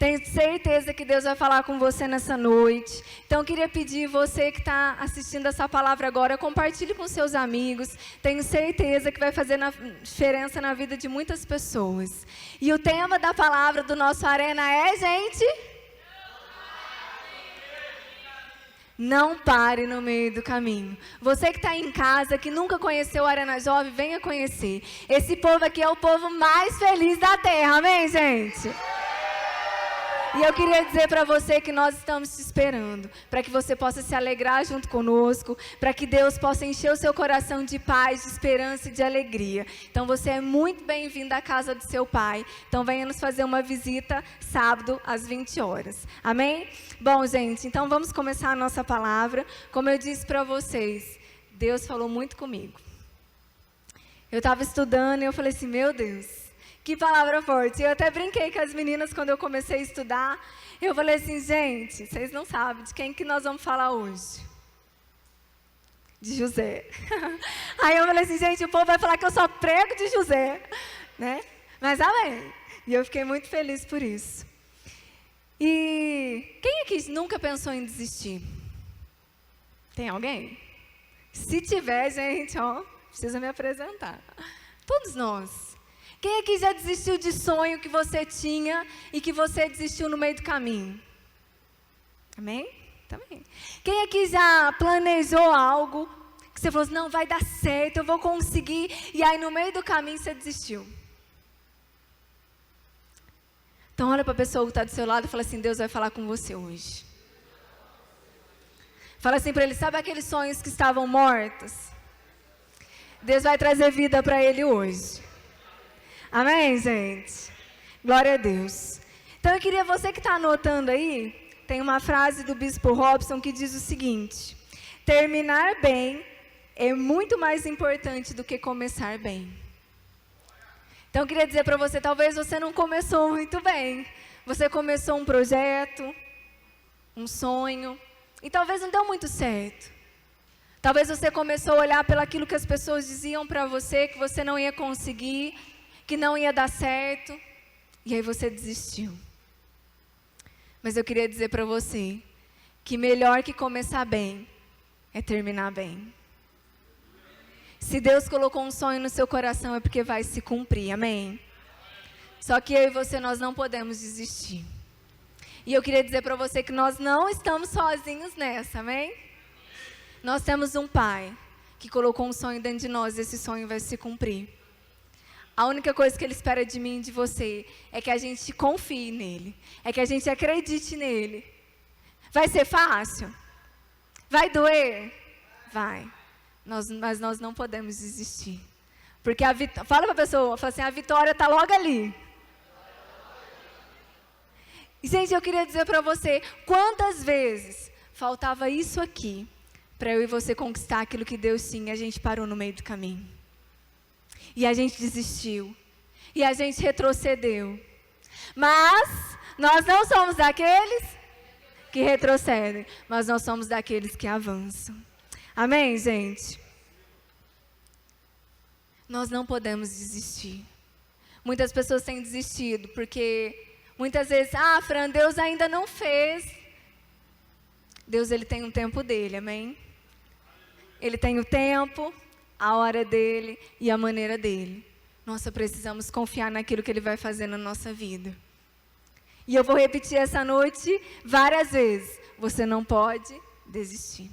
Tenho certeza que Deus vai falar com você nessa noite. Então, eu queria pedir você que está assistindo essa palavra agora, compartilhe com seus amigos. Tenho certeza que vai fazer diferença na vida de muitas pessoas. E o tema da palavra do nosso Arena é, gente... Não pare no meio do caminho. Você que está em casa, que nunca conheceu o Arena Jovem, venha conhecer. Esse povo aqui é o povo mais feliz da terra, amém, gente? E eu queria dizer para você que nós estamos te esperando, para que você possa se alegrar junto conosco, para que Deus possa encher o seu coração de paz, de esperança e de alegria. Então você é muito bem-vindo à casa do seu pai. Então venha nos fazer uma visita sábado às 20 horas. Amém? Bom, gente, então vamos começar a nossa palavra. Como eu disse para vocês, Deus falou muito comigo. Eu estava estudando e eu falei assim, meu Deus, que palavra forte. Eu até brinquei com as meninas quando eu comecei a estudar. Eu falei assim, gente, vocês não sabem de quem que nós vamos falar hoje. De José. Aí eu falei assim, gente, o povo vai falar que eu só prego de José, né? Mas amém. E eu fiquei muito feliz por isso. E quem aqui nunca pensou em desistir? Tem alguém? Se tiver, gente, ó, precisa me apresentar. Todos nós. Quem aqui já desistiu de sonho que você tinha e que você desistiu no meio do caminho? Amém? Também. Quem aqui já planejou algo que você falou assim, não, vai dar certo, eu vou conseguir, e aí no meio do caminho você desistiu? Então olha para a pessoa que está do seu lado e fala assim, Deus vai falar com você hoje. Fala assim para ele, sabe aqueles sonhos que estavam mortos? Deus vai trazer vida para ele hoje. Amém, gente? Glória a Deus. Então eu queria, você que está anotando aí, tem uma frase do Bispo Robson que diz o seguinte, terminar bem é muito mais importante do que começar bem. Então eu queria dizer para você, talvez você não começou muito bem. Você começou um projeto, um sonho, e talvez não deu muito certo. Talvez você começou a olhar pelaquilo que as pessoas diziam para você, que você não ia conseguir, que não ia dar certo, e aí você desistiu. Mas eu queria dizer para você, que melhor que começar bem, é terminar bem. Se Deus colocou um sonho no seu coração, é porque vai se cumprir, amém? Só que eu e você, nós não podemos desistir. E eu queria dizer para você que nós não estamos sozinhos nessa, amém? Nós temos um Pai, que colocou um sonho dentro de nós, e esse sonho vai se cumprir. A única coisa que Ele espera de mim e de você é que a gente confie nele, é que a gente acredite nele. Vai ser fácil? Vai doer? Vai. Mas nós não podemos desistir. Porque fala para a pessoa, fala assim, a vitória está logo ali. E, gente, eu queria dizer para você, quantas vezes faltava isso aqui para eu e você conquistar aquilo que Deus tinha, a gente parou no meio do caminho. E a gente desistiu. E a gente retrocedeu. Mas nós não somos daqueles que retrocedem, mas nós somos daqueles que avançam. Amém, gente? Nós não podemos desistir. Muitas pessoas têm desistido, porque muitas vezes, Fran, Deus ainda não fez. Deus, Ele tem um tempo dele, amém? Ele tem o tempo, a hora dele e a maneira dele. Nós só precisamos confiar naquilo que Ele vai fazer na nossa vida. E eu vou repetir essa noite várias vezes. Você não pode desistir.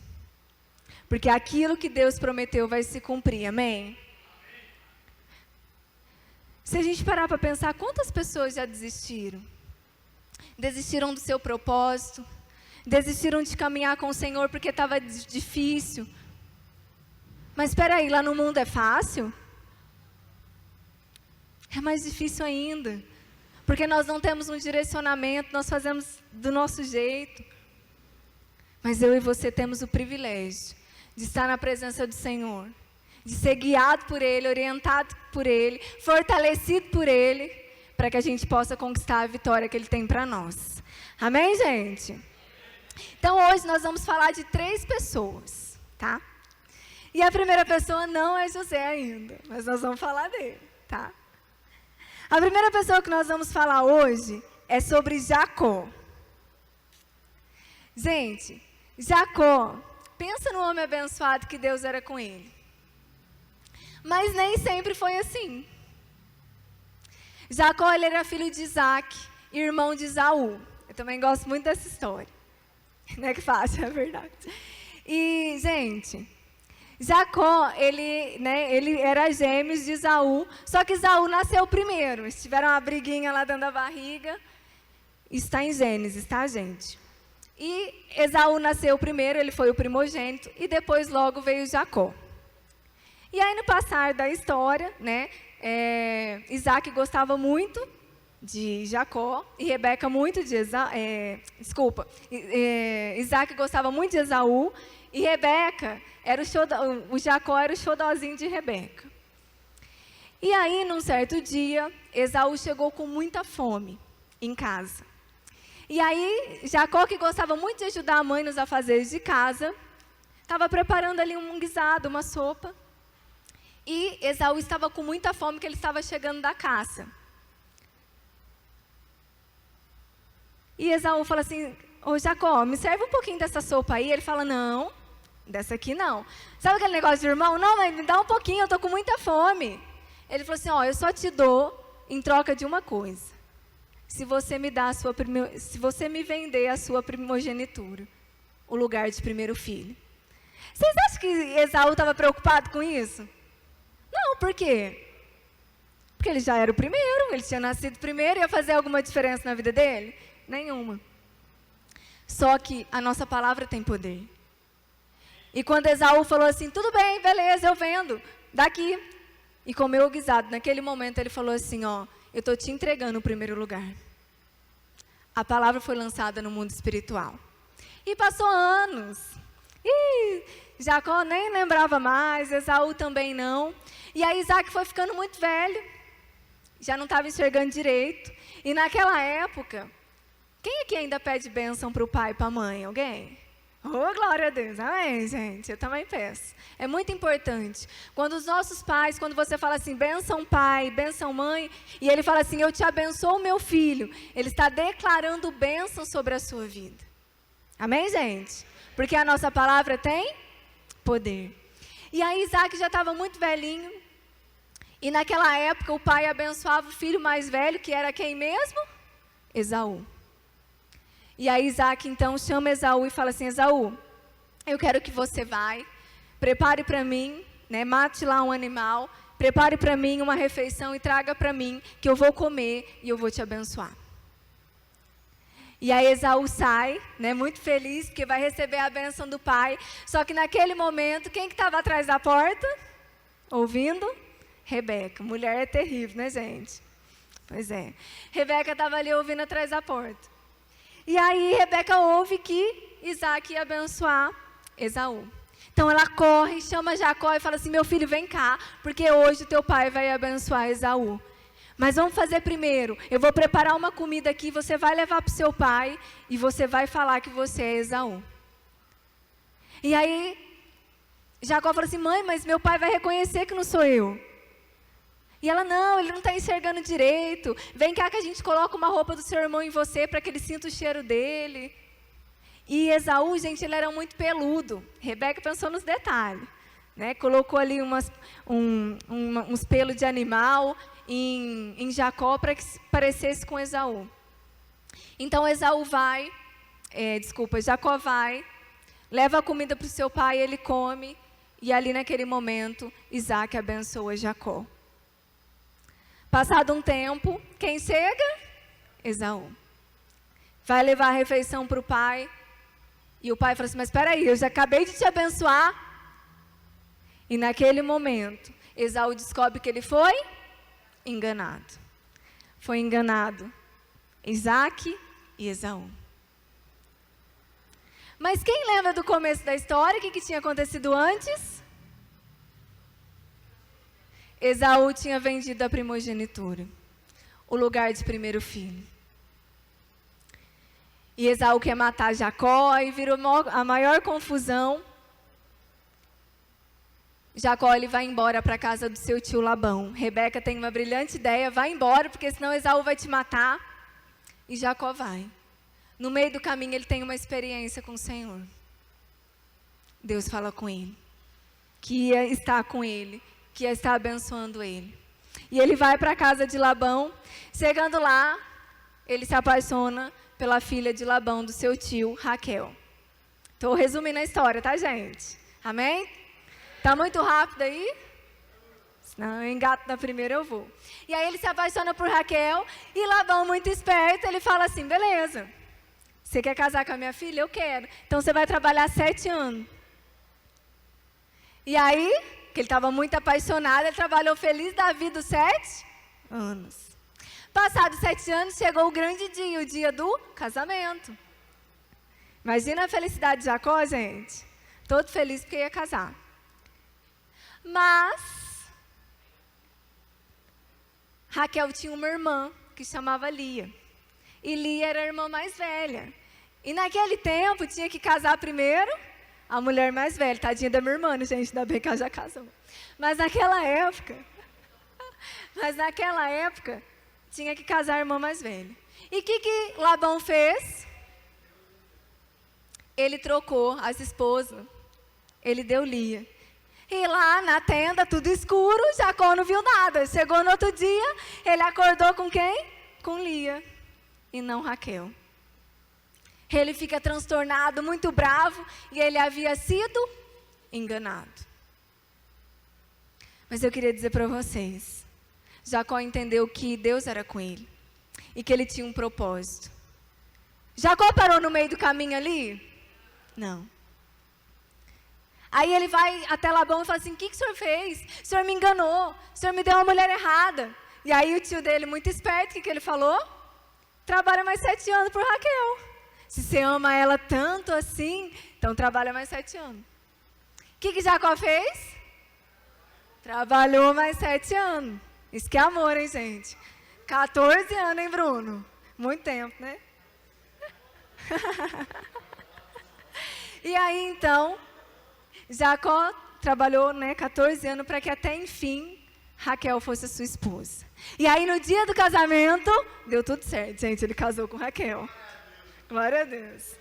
Porque aquilo que Deus prometeu vai se cumprir, amém? Se a gente parar para pensar, quantas pessoas já desistiram? Desistiram do seu propósito, desistiram de caminhar com o Senhor porque estava difícil. Mas espera aí, lá no mundo é fácil? É mais difícil ainda. Porque nós não temos um direcionamento, nós fazemos do nosso jeito. Mas eu e você temos o privilégio de estar na presença do Senhor, de ser guiado por Ele, orientado por Ele, fortalecido por Ele, para que a gente possa conquistar a vitória que Ele tem para nós. Amém, gente? Então, hoje nós vamos falar de 3 pessoas, tá? E a primeira pessoa não é José ainda, mas nós vamos falar dele, tá? A primeira pessoa que nós vamos falar hoje é sobre Jacó. Gente, Jacó, pensa no homem abençoado que Deus era com ele. Mas nem sempre foi assim. Jacó, ele era filho de Isaac, irmão de Esaú. Eu também gosto muito dessa história. Não é que fácil, é verdade. E, gente, Jacó, ele era gêmeos de Esaú, só que Esaú nasceu primeiro. Eles tiveram uma briguinha lá dentro da barriga. Isso está em Gênesis, tá, gente? E Esaú nasceu primeiro, ele foi o primogênito, e depois logo veio Jacó. E aí, no passar da história, Isaac gostava muito de Jacó e Rebeca muito de Isaac gostava muito de Esaú e Rebeca, o Jacó era o xodózinho de Rebeca. E aí, num certo dia, Esaú chegou com muita fome em casa. E aí, Jacó, que gostava muito de ajudar a mãe nos afazeres de casa, estava preparando ali um guisado, uma sopa. E Esaú estava com muita fome, porque ele estava chegando da caça. E Esaú fala assim, ô Jacó, me serve um pouquinho dessa sopa aí. Ele fala, não, dessa aqui não. Sabe aquele negócio de irmão? Não, mas me dá um pouquinho, eu estou com muita fome. Ele falou assim, eu só te dou em troca de uma coisa. Se você me vender a sua primogenitura, o lugar de primeiro filho. Vocês acham que Esaú estava preocupado com isso? Não, por quê? Porque ele já era o primeiro, ele tinha nascido primeiro, ia fazer alguma diferença na vida dele? Nenhuma. Só que a nossa palavra tem poder. E quando Esaú falou assim, tudo bem, beleza, eu vendo, daqui. E comeu o guisado, naquele momento ele falou assim, eu estou te entregando o primeiro lugar. A palavra foi lançada no mundo espiritual. E passou anos. E Jacó nem lembrava mais, Esaú também não. E aí Isaac foi ficando muito velho, já não estava enxergando direito. E naquela época, quem aqui ainda pede bênção para o pai e para a mãe? Alguém? Oh, glória a Deus, amém, gente, eu também peço. É muito importante. Quando os nossos pais, quando você fala assim, bênção pai, bênção mãe, e ele fala assim, eu te abençoo meu filho, ele está declarando bênção sobre a sua vida. Amém, gente? Porque a nossa palavra tem poder. E aí Isaac já estava muito velhinho, e naquela época o pai abençoava o filho mais velho, que era quem mesmo? Esaú. E aí Isaac então chama Esaú e fala assim, Esaú, eu quero que você prepare para mim, mate lá um animal, prepare para mim uma refeição e traga para mim, que eu vou comer e eu vou te abençoar. E aí Esaú sai, muito feliz, porque vai receber a bênção do pai. Só que naquele momento, quem que estava atrás da porta? Ouvindo? Rebeca. Mulher é terrível, né, gente? Pois é. Rebeca estava ali ouvindo atrás da porta. E aí Rebeca ouve que Isaac ia abençoar Esaú. Então ela corre, chama Jacó e fala assim, meu filho, vem cá, porque hoje o teu pai vai abençoar Esaú. Mas vamos fazer primeiro, eu vou preparar uma comida aqui, você vai levar para o seu pai e você vai falar que você é Esaú. E aí, Jacó falou assim, mãe, mas meu pai vai reconhecer que não sou eu. E ela, não, ele não está enxergando direito, vem cá que a gente coloca uma roupa do seu irmão em você para que ele sinta o cheiro dele. E Esaú, gente, ele era muito peludo, Rebeca pensou nos detalhes, colocou ali uns pelos de animal em Jacó para que parecesse com Esaú. Então Jacó vai, leva a comida para o seu pai, ele come, e ali naquele momento, Isaac abençoa Jacó. Passado um tempo, quem chega? Esaú. Vai levar a refeição para o pai, e o pai fala assim, mas espera aí, eu já acabei de te abençoar. E naquele momento, Esaú descobre que ele foi enganado. Foi enganado Isaac e Esaú. Mas quem lembra do começo da história? O que tinha acontecido antes? Esaú tinha vendido a primogenitura, o lugar de primeiro filho. E Esaú quer matar Jacó e virou a maior confusão. Jacó ele vai embora para a casa do seu tio Labão. Rebeca tem uma brilhante ideia, vai embora, porque senão Esaú vai te matar. E Jacó vai. No meio do caminho ele tem uma experiência com o Senhor. Deus fala com ele, que ia estar com ele, que ia estar abençoando ele. E ele vai para a casa de Labão. Chegando lá, ele se apaixona pela filha de Labão, do seu tio, Raquel. Estou resumindo a história, tá, gente? Amém? Tá muito rápido aí? Senão eu engato na primeira, eu vou. E aí ele se apaixona por Raquel, e Labão, muito esperto, ele fala assim, beleza, você quer casar com a minha filha? Eu quero. Então você vai trabalhar 7 anos. E aí, que ele estava muito apaixonado, ele trabalhou feliz da vida os 7 anos. Passados 7 anos, chegou o grande dia, o dia do casamento. Imagina a felicidade de Jacó, gente. Todo feliz porque ia casar. Mas Raquel tinha uma irmã que chamava Lia. E Lia era a irmã mais velha. E naquele tempo tinha que casar primeiro a mulher mais velha. Tadinha da minha irmã, gente, ainda bem que ela já casou. Mas naquela época, tinha que casar a irmã mais velha. E o que Labão fez? Ele trocou as esposas. Ele deu Lia. E lá na tenda, tudo escuro, Jacó não viu nada. Chegou no outro dia, ele acordou com quem? Com Lia. E não Raquel. Ele fica transtornado, muito bravo, e ele havia sido enganado. Mas eu queria dizer para vocês, Jacó entendeu que Deus era com ele, e que ele tinha um propósito. Jacó parou no meio do caminho ali? Não. Aí ele vai até Labão e fala assim, o que o senhor fez? O senhor me enganou, o senhor me deu uma mulher errada. E aí o tio dele, muito esperto, o que ele falou? Trabalha mais 7 anos por Raquel. Se você ama ela tanto assim, então trabalha mais 7 anos. O que Jacó fez? Trabalhou mais 7 anos. Isso que é amor, hein, gente? 14 anos, hein, Bruno? Muito tempo, né? E aí, então, Jacó trabalhou, 14 anos para que até, enfim, Raquel fosse a sua esposa. E aí, no dia do casamento, deu tudo certo, gente. Ele casou com Raquel. Glória a Deus.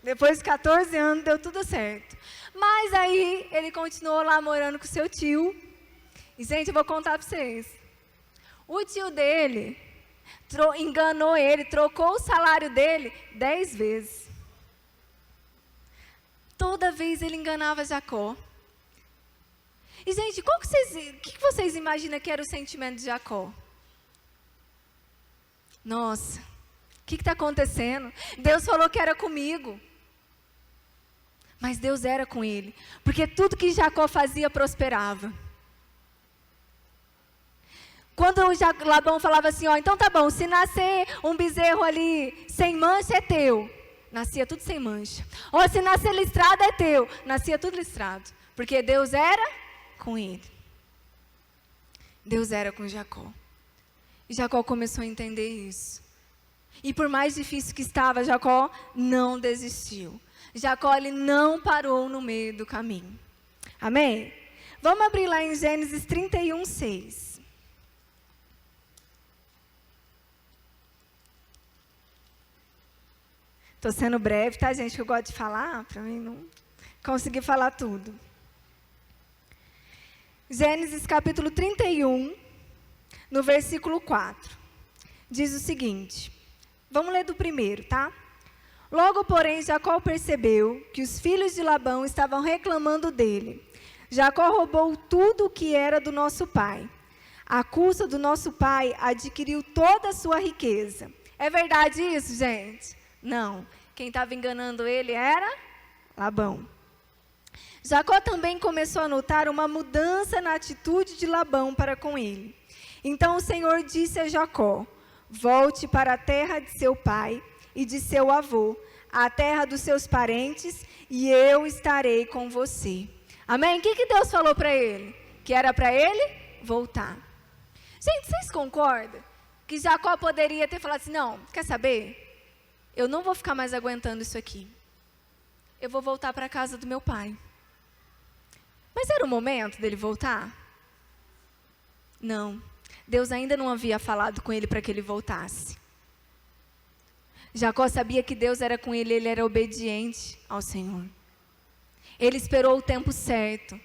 Depois de 14 anos, deu tudo certo. Mas aí, ele continuou lá morando com seu tio. E, gente, eu vou contar para vocês. O tio dele enganou ele, trocou o salário dele 10 vezes. Toda vez ele enganava Jacó. E, gente, o que vocês imaginam que era o sentimento de Jacó? Nossa, o que está acontecendo? Deus falou que era comigo. Mas Deus era com ele. Porque tudo que Jacó fazia prosperava. Quando Labão falava assim, então tá bom, se nascer um bezerro ali sem mancha é teu. Nascia tudo sem mancha. Ou se nascer listrado é teu. Nascia tudo listrado. Porque Deus era com ele. Deus era com Jacó. E Jacó começou a entender isso. E por mais difícil que estava, Jacó não desistiu. Jacó, ele não parou no meio do caminho. Amém? Vamos abrir lá em Gênesis 31, 6. Estou sendo breve, tá, gente? Que eu gosto de falar, para mim não conseguir falar tudo. Gênesis capítulo 31, no versículo 4. Diz o seguinte. Vamos ler do primeiro, tá? Logo, porém, Jacó percebeu que os filhos de Labão estavam reclamando dele. Jacó roubou tudo o que era do nosso pai. À custa do nosso pai, adquiriu toda a sua riqueza. É verdade isso, gente? Não, quem estava enganando ele era Labão. Jacó também começou a notar uma mudança na atitude de Labão para com ele. Então o Senhor disse a Jacó, volte para a terra de seu pai e de seu avô, a terra dos seus parentes, e eu estarei com você. Amém? O que Deus falou para ele? Que era para ele voltar. Gente, vocês concordam que Jacó poderia ter falado assim, não, quer saber? Eu não vou ficar mais aguentando isso aqui. Eu vou voltar para a casa do meu pai. Mas era o momento dele voltar? Não. Deus ainda não havia falado com ele para que ele voltasse. Jacó sabia que Deus era com ele, ele era obediente ao Senhor. Ele esperou o tempo certo.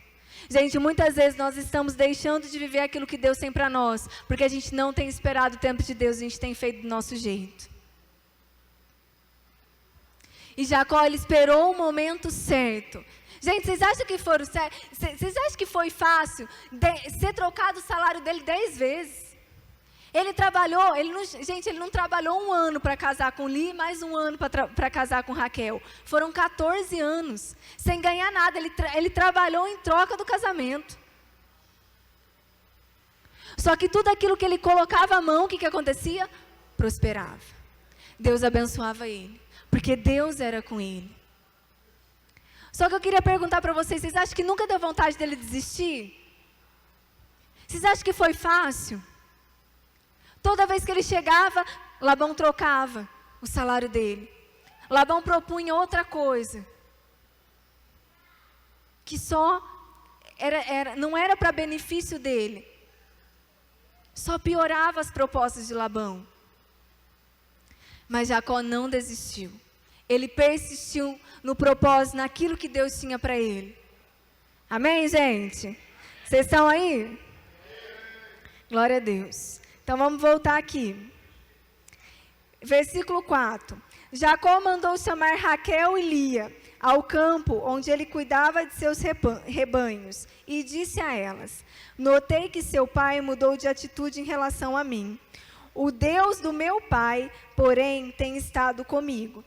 Gente, muitas vezes nós estamos deixando de viver aquilo que Deus tem para nós, porque a gente não tem esperado o tempo de Deus, a gente tem feito do nosso jeito. E Jacó, ele esperou o momento certo. Gente, vocês acham que foi fácil ser trocado o salário dele 10 vezes? Ele trabalhou, ele não trabalhou 1 ano para casar com Lia, mais 1 ano para casar com Raquel. Foram 14 anos, sem ganhar nada. Ele trabalhou em troca do casamento. Só que tudo aquilo que ele colocava a mão, o que acontecia? Prosperava. Deus abençoava ele, porque Deus era com ele. Só que eu queria perguntar para vocês acham que nunca deu vontade dele desistir? Vocês acham que foi fácil? Toda vez que ele chegava, Labão trocava o salário dele. Labão propunha outra coisa, que só não era para benefício dele. Só piorava as propostas de Labão. Mas Jacó não desistiu. Ele persistiu no propósito, naquilo que Deus tinha para ele. Amém, gente? Vocês estão aí? Glória a Deus. Então vamos voltar aqui. Versículo 4. Jacó mandou chamar Raquel e Lia ao campo onde ele cuidava de seus rebanhos e disse a elas: notei que seu pai mudou de atitude em relação a mim. O Deus do meu pai, porém, tem estado comigo.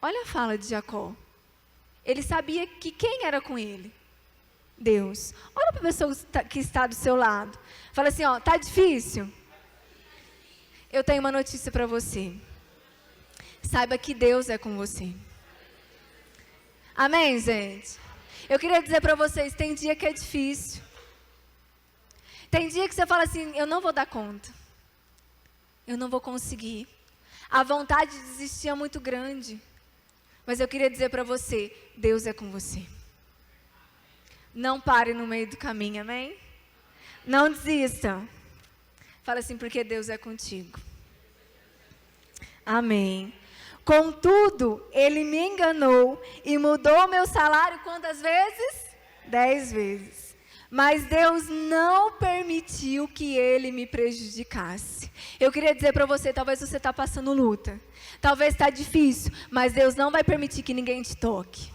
Olha a fala de Jacó. Ele sabia que quem era com ele? Deus. Olha para a pessoa que está do seu lado. Fala assim, ó, tá difícil? Eu tenho uma notícia para você. Saiba que Deus é com você. Amém, gente? Eu queria dizer para vocês, tem dia que é difícil. Tem dia que você fala assim, eu não vou dar conta. Eu não vou conseguir. A vontade de desistir é muito grande. Mas eu queria dizer para você, Deus é com você. Não pare no meio do caminho, amém? Não desista. Fala assim, porque Deus é contigo. Amém. Contudo, ele me enganou e mudou meu salário quantas vezes? 10 vezes. Mas Deus não permitiu que ele me prejudicasse. Eu queria dizer para você, talvez você está passando luta. Talvez está difícil, mas Deus não vai permitir que ninguém te toque.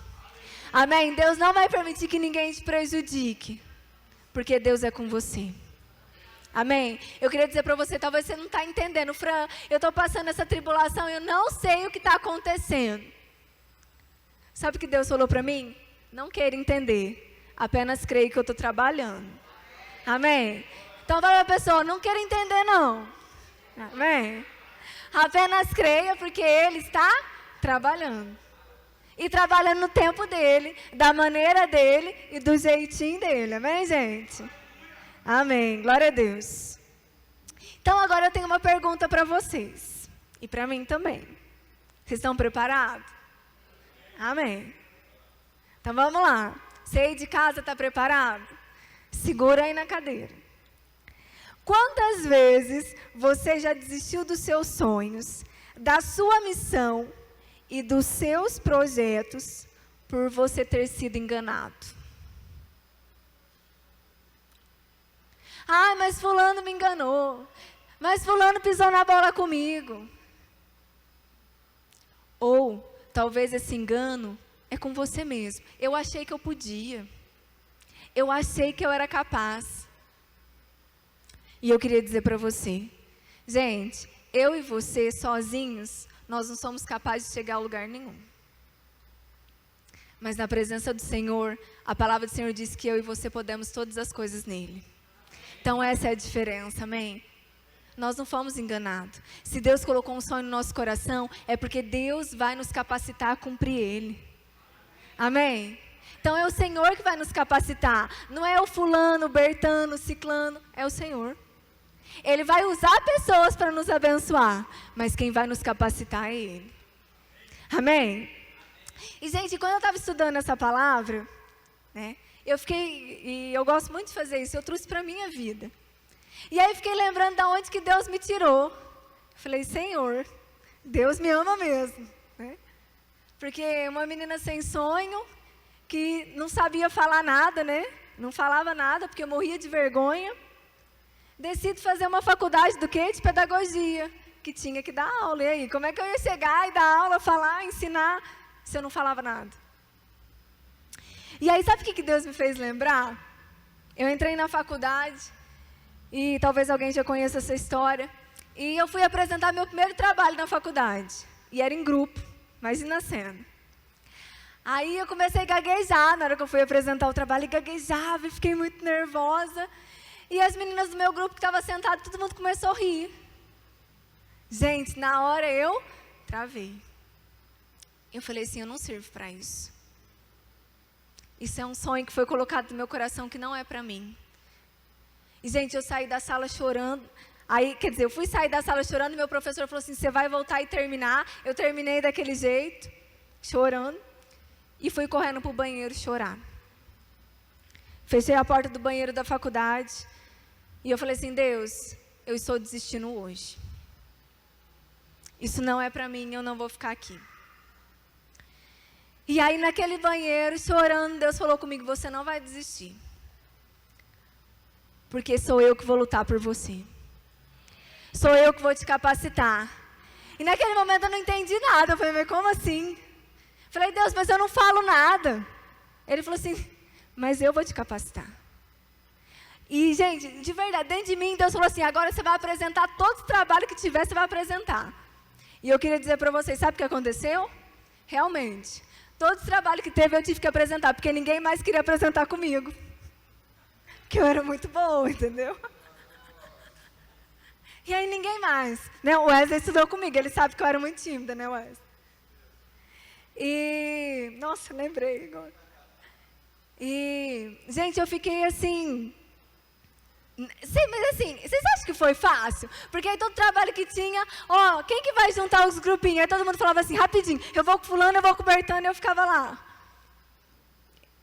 Amém? Deus não vai permitir que ninguém te prejudique. Porque Deus é com você. Amém? Eu queria dizer para você, talvez você não está entendendo. Fran, eu estou passando essa tribulação e eu não sei o que está acontecendo. Sabe o que Deus falou para mim? Não queira entender. Apenas creio que eu estou trabalhando. Amém? Então vai a pessoa, não quero entender não. Amém? Apenas creia porque Ele está trabalhando. E trabalhando no tempo dEle, da maneira dEle e do jeitinho dEle. Amém, gente? Amém. Glória a Deus. Então agora eu tenho uma pergunta para vocês. E para mim também. Vocês estão preparados? Amém. Então vamos lá. Você aí de casa está preparado? Segura aí na cadeira. Quantas vezes você já desistiu dos seus sonhos, da sua missão e dos seus projetos por você ter sido enganado? Ah, mas fulano me enganou. Mas fulano pisou na bola comigo. Ou talvez esse engano é com você mesmo. Eu achei que eu podia. Eu achei que eu era capaz. E eu queria dizer para você, gente, eu e você sozinhos, nós não somos capazes de chegar a lugar nenhum. Mas na presença do Senhor, a palavra do Senhor diz que eu e você podemos todas as coisas nele. Então essa é a diferença, amém? Nós não fomos enganados. Se Deus colocou um sonho no nosso coração, é porque Deus vai nos capacitar a cumprir ele. Amém? Então é o Senhor que vai nos capacitar. Não é o fulano, o bertano, o ciclano, é o Senhor. Ele vai usar pessoas para nos abençoar, mas quem vai nos capacitar é Ele. Amém? E, gente, quando eu estava estudando essa palavra, né, eu gosto muito de fazer isso, eu trouxe para a minha vida. E aí fiquei lembrando de onde que Deus me tirou. Falei, Senhor, Deus me ama mesmo, né? Porque uma menina sem sonho, que não sabia falar nada, né? Não falava nada, porque eu morria de vergonha. Decido fazer uma faculdade do quê? De pedagogia, que tinha que dar aula. E aí, como é que eu ia chegar e dar aula, falar, ensinar, se eu não falava nada? E aí, sabe o que Deus me fez lembrar? Eu entrei na faculdade, e talvez alguém já conheça essa história, e eu fui apresentar meu primeiro trabalho na faculdade. E era em grupo, imagina a cena. Aí eu comecei a gaguejar na hora que eu fui apresentar o trabalho, e gaguejava, e fiquei muito nervosa. E as meninas do meu grupo que estavam sentadas, todo mundo começou a rir. Gente, na hora eu travei. Eu falei assim, eu não sirvo para isso. Isso é um sonho que foi colocado no meu coração que não é para mim. E, gente, eu saí da sala chorando. Aí, quer dizer, eu fui sair da sala chorando e meu professor falou assim, você vai voltar e terminar. Eu terminei daquele jeito, chorando. E fui correndo para o banheiro chorar. Fechei a porta do banheiro da faculdade. E eu falei assim, Deus, eu estou desistindo hoje. Isso não é para mim, eu não vou ficar aqui. E aí naquele banheiro, chorando, Deus falou comigo, você não vai desistir. Porque sou eu que vou lutar por você. Sou eu que vou te capacitar. E naquele momento eu não entendi nada. Eu falei, mas como assim? Falei, Deus, mas eu não falo nada. Ele falou assim, mas eu vou te capacitar. E, gente, de verdade, dentro de mim, Deus falou assim, agora você vai apresentar todo o trabalho que tiver, você vai apresentar. E eu queria dizer para vocês, sabe o que aconteceu? Realmente, todo o trabalho que teve eu tive que apresentar, porque ninguém mais queria apresentar comigo. Porque eu era muito boa, entendeu? E aí ninguém mais. Né? O Wesley estudou comigo, ele sabe que eu era muito tímida, né, Wesley? E, nossa, lembrei agora. E, gente, eu fiquei assim... Sim, mas assim, vocês acham que foi fácil? Porque aí todo trabalho que tinha, ó, quem que vai juntar os grupinhos? Aí todo mundo falava assim, rapidinho, eu vou com fulano, eu vou com o Bertano, e eu ficava lá.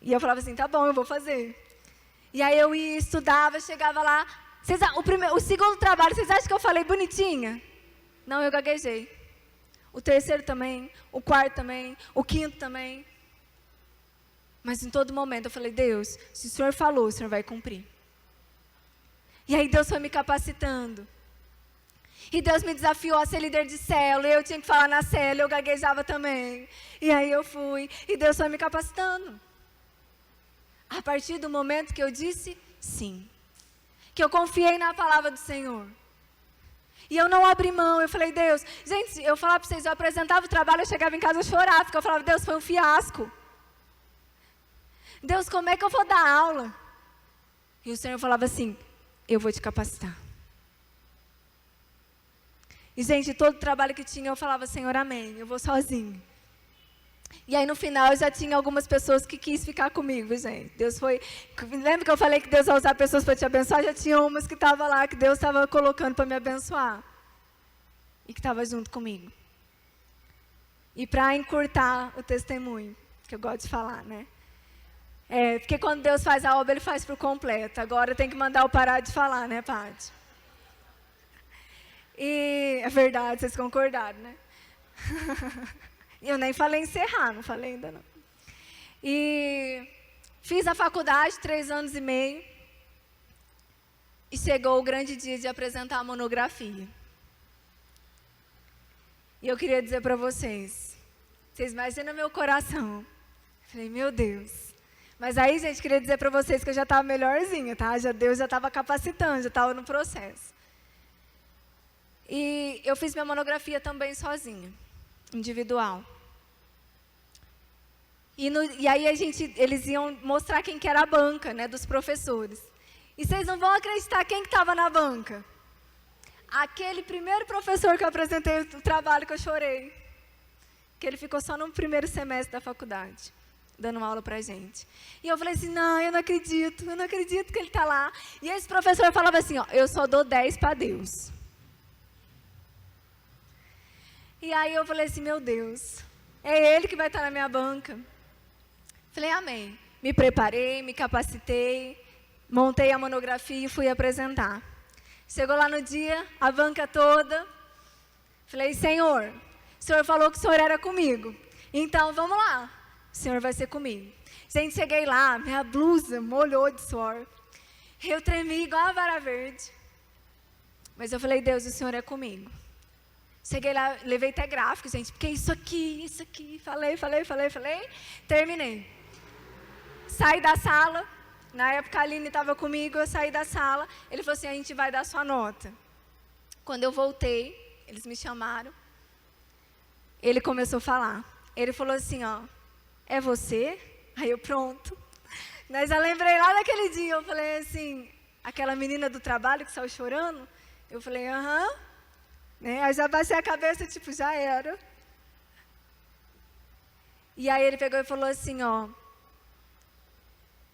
E eu falava assim, tá bom, eu vou fazer. E aí eu ia, estudava, chegava lá. O segundo trabalho, vocês acham que eu falei bonitinha? Não, eu gaguejei. O terceiro também, o quarto também, o quinto também. Mas em todo momento eu falei, Deus, se o Senhor falou, o Senhor vai cumprir. E aí Deus foi me capacitando. E Deus me desafiou a ser líder de célula. Eu tinha que falar na célula, eu gaguejava também. E aí eu fui. E Deus foi me capacitando. A partir do momento que eu disse sim. Que eu confiei na palavra do Senhor. E eu não abri mão. Eu falei, Deus... Gente, eu falava para vocês, eu apresentava o trabalho, eu chegava em casa, eu chorava. Porque eu falava, Deus, foi um fiasco. Deus, como é que eu vou dar aula? E o Senhor falava assim... Eu vou te capacitar. E, gente, todo o trabalho que tinha, eu falava, Senhor, amém, eu vou sozinho. E aí, no final, eu já tinha algumas pessoas que quis ficar comigo, gente. Deus foi... Lembra que eu falei que Deus vai usar pessoas para te abençoar? Já tinha umas que estavam lá, que Deus estava colocando para me abençoar. E que estava junto comigo. E para encurtar o testemunho, que eu gosto de falar, né? Porque quando Deus faz a obra, Ele faz por completo. Agora tem que mandar eu parar de falar, né, Paty? E é verdade, vocês concordaram, né? Eu nem falei encerrar, não falei ainda não. E fiz a faculdade, 3 anos e meio. E chegou o grande dia de apresentar a monografia. E eu queria dizer para vocês imaginam meu coração. Falei, meu Deus. Mas aí, gente, queria dizer para vocês que eu já estava melhorzinha, tá? Deus já estava capacitando, já estava no processo. E eu fiz minha monografia também sozinha, individual. E aí eles iam mostrar quem que era a banca, né, dos professores. E vocês não vão acreditar quem que estava na banca. Aquele primeiro professor que eu apresentei o trabalho que eu chorei. Que ele ficou só no primeiro semestre da faculdade, dando aula pra gente. E eu falei assim, não, eu não acredito que ele está lá. E esse professor falava assim, ó, eu só dou 10 para Deus. E aí eu falei assim, meu Deus, é Ele que vai estar na minha banca. Falei, amém. Me preparei, me capacitei, montei a monografia e fui apresentar. Chegou lá no dia, a banca toda. Falei, Senhor, O Senhor falou que o Senhor era comigo. Então, vamos lá. O Senhor vai ser comigo. Gente, cheguei lá, minha blusa molhou de suor. Eu tremi igual a vara verde. Mas eu falei, Deus, o Senhor é comigo. Cheguei lá, levei até gráfico, gente, porque isso aqui. Falei. Terminei. Saí da sala. Na época a Aline estava comigo, eu saí da sala. Ele falou assim, a gente vai dar sua nota. Quando eu voltei, eles me chamaram. Ele começou a falar. Ele falou assim, ó, é você? Aí eu, pronto. Mas eu lembrei lá daquele dia, eu falei assim, aquela menina do trabalho que saiu chorando. Eu falei, aham. Né? Aí já baixei a cabeça, tipo, já era. E aí ele pegou e falou assim, ó, o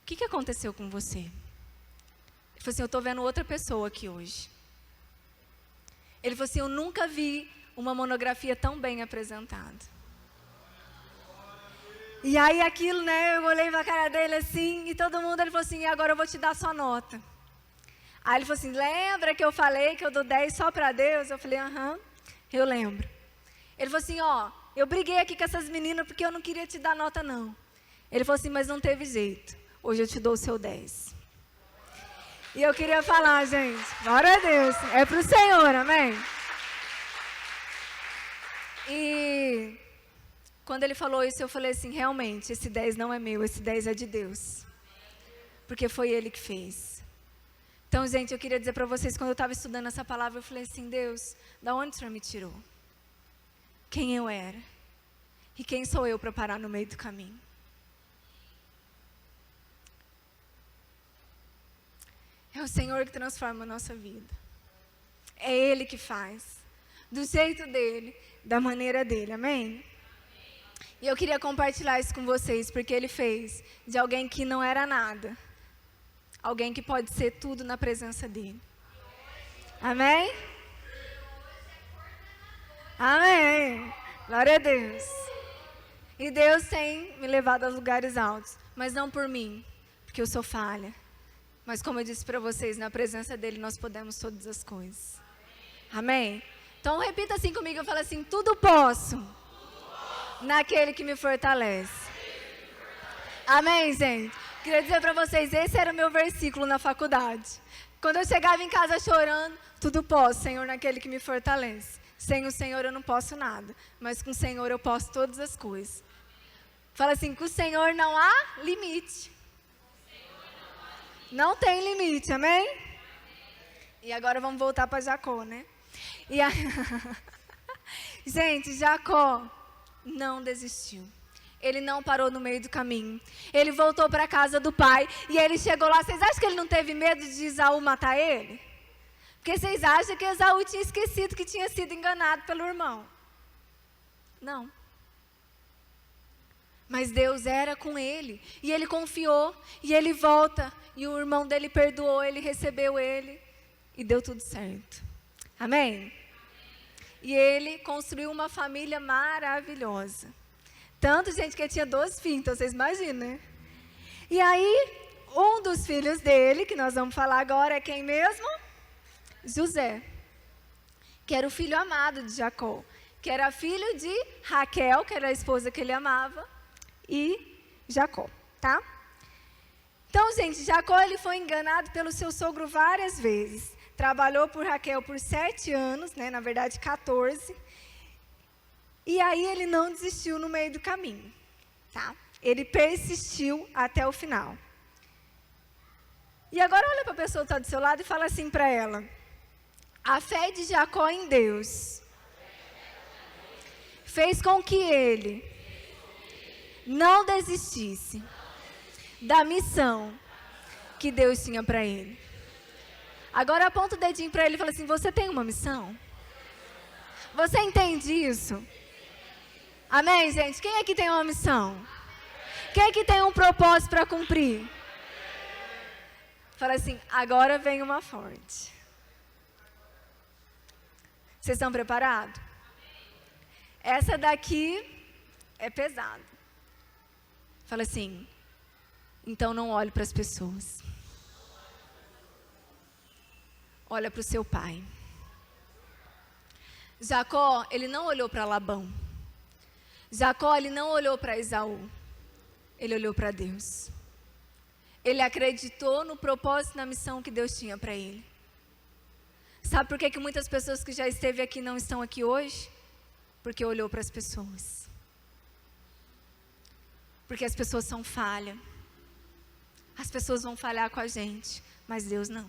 que aconteceu com você? Ele falou assim, eu estou vendo outra pessoa aqui hoje. Ele falou assim, eu nunca vi uma monografia tão bem apresentada. E aí aquilo, né, eu olhei pra cara dele assim, e todo mundo, ele falou assim, e agora eu vou te dar sua nota. Aí ele falou assim, lembra que eu falei que eu dou 10 só para Deus? Eu falei, aham, eu lembro. Ele falou assim, ó, eu briguei aqui com essas meninas porque eu não queria te dar nota não. Ele falou assim, mas não teve jeito, hoje eu te dou o seu 10. E eu queria falar, gente, glória a Deus, é pro Senhor, amém? E quando ele falou isso, eu falei assim, realmente, esse 10 não é meu, esse 10 é de Deus. Porque foi Ele que fez. Então, gente, eu queria dizer para vocês, quando eu estava estudando essa palavra, eu falei assim, Deus, da onde o Senhor me tirou? Quem eu era? E quem sou eu para parar no meio do caminho? É o Senhor que transforma a nossa vida. É Ele que faz. Do jeito dEle, da maneira dEle, amém? E eu queria compartilhar isso com vocês, porque Ele fez de alguém que não era nada, alguém que pode ser tudo na presença dEle. Amém? Amém. Glória a Deus. E Deus tem me levado a lugares altos, mas não por mim, porque eu sou falha. Mas como eu disse para vocês, na presença dEle nós podemos todas as coisas. Amém? Então repita assim comigo, eu falo assim, tudo posso naquele que me fortalece. Amém, gente? Queria dizer para vocês, esse era o meu versículo na faculdade. Quando eu chegava em casa chorando, tudo posso, Senhor, naquele que me fortalece. Sem o Senhor eu não posso nada, mas com o Senhor eu posso todas as coisas. Fala assim, com o Senhor não há limite. Não tem limite, amém? E agora vamos voltar para Jacó, né? E a... Gente, Jacó não desistiu. Ele não parou no meio do caminho. Ele voltou para a casa do pai e ele chegou lá. Vocês acham que ele não teve medo de Esaú matar ele? Porque vocês acham que Esaú tinha esquecido que tinha sido enganado pelo irmão? Não. Mas Deus era com ele. E ele confiou. E ele volta. E o irmão dele perdoou. Ele recebeu ele. E deu tudo certo. Amém? E ele construiu uma família maravilhosa. Tanto, gente, que ele tinha 12 filhos. Então, vocês imaginam, né? E aí, um dos filhos dele, que nós vamos falar agora, é quem mesmo? José. Que era o filho amado de Jacó. Que era filho de Raquel, que era a esposa que ele amava. E Jacó, tá? Então, gente, Jacó ele foi enganado pelo seu sogro várias vezes. Trabalhou por Raquel por 7 anos, né? Na verdade 14. E aí ele não desistiu no meio do caminho, tá? Ele persistiu até o final. E agora olha para a pessoa que está do seu lado e fala assim para ela. A fé de Jacó em Deus fez com que ele não desistisse da missão que Deus tinha para ele. Agora aponta o dedinho para ele e fala assim, você tem uma missão? Você entende isso? Amém, gente? Quem aqui tem uma missão? Quem aqui tem um propósito para cumprir? Fala assim, agora vem uma forte. Vocês estão preparados? Essa daqui é pesada. Fala assim, então não olhe para as pessoas. Olha para o seu pai. Jacó, ele não olhou para Labão. Jacó, ele não olhou para Esaú. Ele olhou para Deus. Ele acreditou no propósito, na missão que Deus tinha para ele. Sabe por que muitas pessoas que já esteve aqui não estão aqui hoje? Porque olhou para as pessoas. Porque as pessoas são falhas. As pessoas vão falhar com a gente, mas Deus não.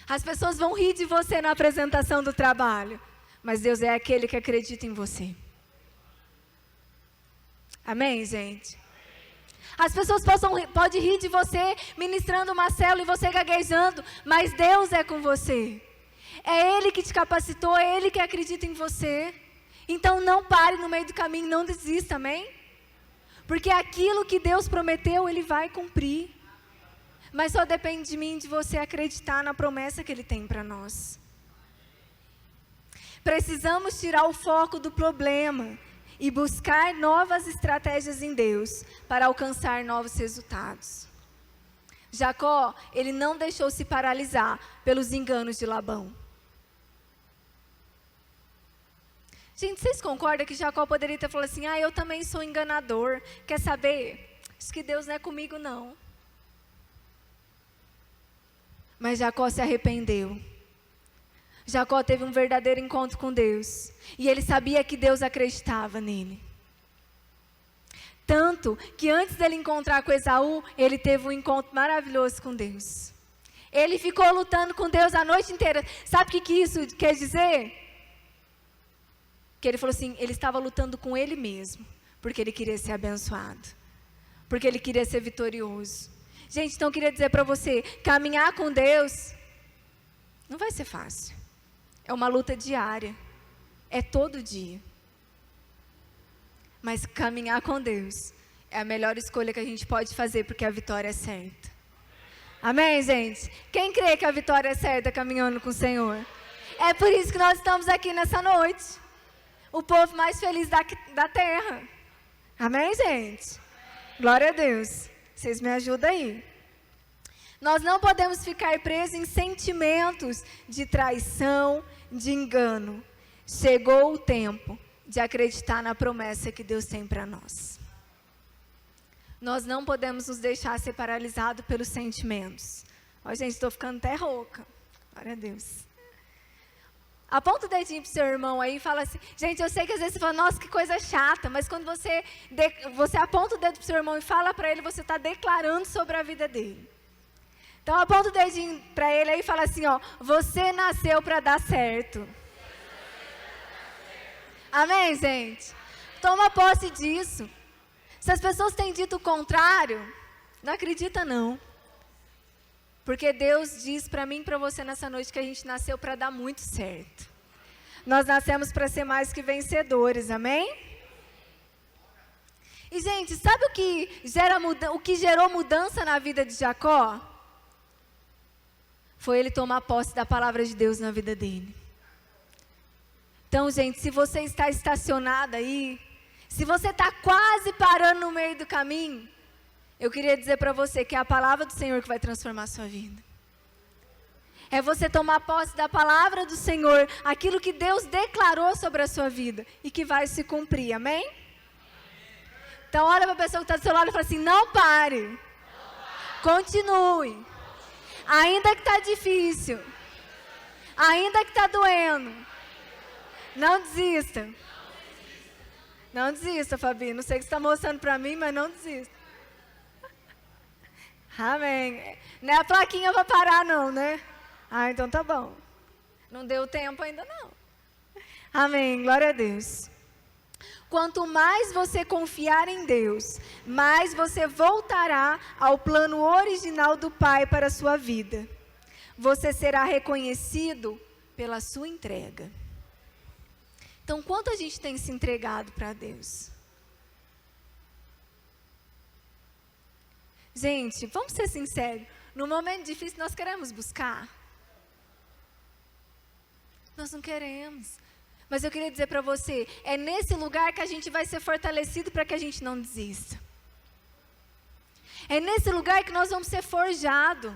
As pessoas vão rir de você na apresentação do trabalho, mas Deus é aquele que acredita em você. Amém, gente? As pessoas podem rir de você ministrando uma célula e você gaguejando, mas Deus é com você. É Ele que te capacitou, é Ele que acredita em você. Então não pare no meio do caminho, não desista, amém? Porque aquilo que Deus prometeu, Ele vai cumprir. Mas só depende de mim e de você acreditar na promessa que Ele tem para nós. Precisamos tirar o foco do problema e buscar novas estratégias em Deus para alcançar novos resultados. Jacó, ele não deixou se paralisar pelos enganos de Labão. Gente, vocês concordam que Jacó poderia ter falado assim, eu também sou enganador, quer saber? Acho que Deus não é comigo não. Mas Jacó se arrependeu. Jacó teve um verdadeiro encontro com Deus. E ele sabia que Deus acreditava nele. Tanto que antes dele encontrar com Esaú, ele teve um encontro maravilhoso com Deus. Ele ficou lutando com Deus a noite inteira. Sabe o que isso quer dizer? Que ele falou assim, ele estava lutando com ele mesmo. Porque ele queria ser abençoado. Porque ele queria ser vitorioso. Gente, então eu queria dizer para você, caminhar com Deus não vai ser fácil. É uma luta diária. É todo dia. Mas caminhar com Deus é a melhor escolha que a gente pode fazer, porque a vitória é certa. Amém, gente? Quem crê que a vitória é certa caminhando com o Senhor? É por isso que nós estamos aqui nessa noite. O povo mais feliz da terra. Amém, gente? Glória a Deus. Vocês me ajudam aí. Nós não podemos ficar presos em sentimentos de traição, de engano. Chegou o tempo de acreditar na promessa que Deus tem para nós. Nós não podemos nos deixar ser paralisados pelos sentimentos. Ó, gente, estou ficando até rouca. Glória a Deus. Aponta o dedinho para o seu irmão aí e fala assim, gente, eu sei que às vezes você fala, nossa, que coisa chata, mas quando você aponta o dedo para o seu irmão e fala para ele, você está declarando sobre a vida dele. Então aponta o dedinho para ele aí e fala assim, você nasceu para dar certo. Amém, gente? Toma posse disso. Se as pessoas têm dito o contrário, não acredita não. Porque Deus diz para mim e para você nessa noite que a gente nasceu para dar muito certo. Nós nascemos para ser mais que vencedores, amém? E gente, sabe o que gerou mudança na vida de Jacó? Foi ele tomar posse da palavra de Deus na vida dele. Então, gente, se você está estacionado aí, se você está quase parando no meio do caminho, eu queria dizer para você que é a palavra do Senhor que vai transformar a sua vida. É você tomar posse da palavra do Senhor, aquilo que Deus declarou sobre a sua vida e que vai se cumprir, amém? Então olha para a pessoa que está do seu lado e fala assim, não pare. Continue. Ainda que está difícil. Ainda que está doendo. Não desista. Não desista, Fabi. Não sei o que você está mostrando para mim, mas não desista. Amém. Não é a plaquinha para parar não, né? Então tá bom. Não deu tempo ainda não. Amém. Glória a Deus. Quanto mais você confiar em Deus, mais você voltará ao plano original do Pai para a sua vida. Você será reconhecido pela sua entrega. Então, quanto a gente tem se entregado para Deus? Gente, vamos ser sinceros. No momento difícil, nós queremos buscar? Nós não queremos. Mas eu queria dizer para você, é nesse lugar que a gente vai ser fortalecido para que a gente não desista. É nesse lugar que nós vamos ser forjados.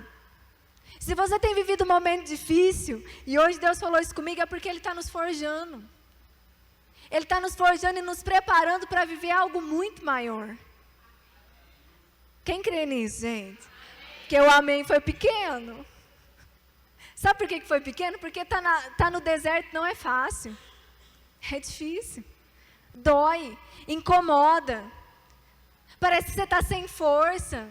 Se você tem vivido um momento difícil, e hoje Deus falou isso comigo, é porque Ele está nos forjando. Ele está nos forjando e nos preparando para viver algo muito maior. Quem crê nisso, gente? Porque o amém foi pequeno. Sabe por que foi pequeno? Porque tá no deserto não é fácil. É difícil. Dói, incomoda. Parece que você está sem força.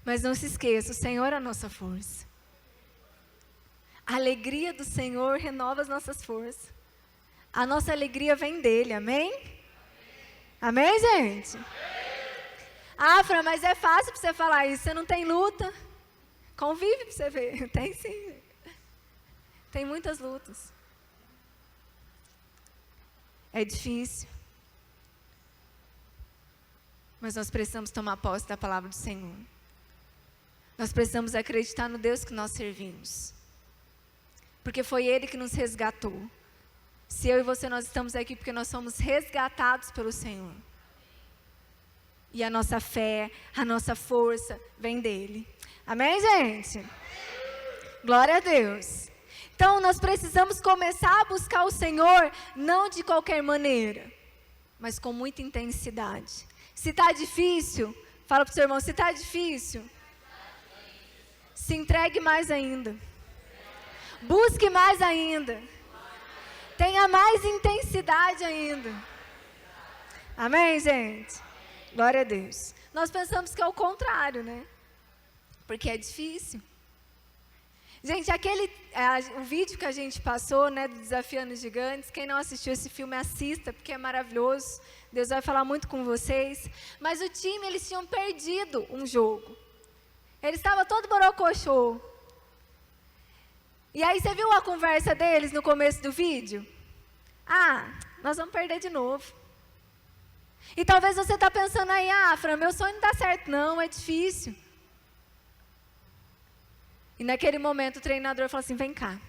Mas não se esqueça, o Senhor é a nossa força. A alegria do Senhor renova as nossas forças. A nossa alegria vem dEle, amém? Amém, gente? Ah, Fran, mas é fácil para você falar isso, você não tem luta. Convive para você ver, tem sim. Tem muitas lutas. É difícil. Mas nós precisamos tomar posse da palavra do Senhor. Nós precisamos acreditar no Deus que nós servimos. Porque foi Ele que nos resgatou. Se eu e você, nós estamos aqui porque nós somos resgatados pelo Senhor. E a nossa fé, a nossa força vem dEle. Amém, gente? Glória a Deus. Então, nós precisamos começar a buscar o Senhor, não de qualquer maneira, mas com muita intensidade. Se está difícil, fala para o seu irmão, se está difícil, se entregue mais ainda. Busque mais ainda. Tenha mais intensidade ainda. Amém, gente? Glória a Deus. Nós pensamos que é o contrário, né? Porque é difícil. Gente, o vídeo que a gente passou, né, do Desafiando os Gigantes, quem não assistiu esse filme, assista, porque é maravilhoso. Deus vai falar muito com vocês. Mas o time, eles tinham perdido um jogo. Ele estava todo borocochô. E aí, você viu a conversa deles no começo do vídeo? Ah, nós vamos perder de novo. E talvez você está pensando aí, Fran, meu sonho não dá certo não, é difícil. E naquele momento o treinador falou assim, vem cá.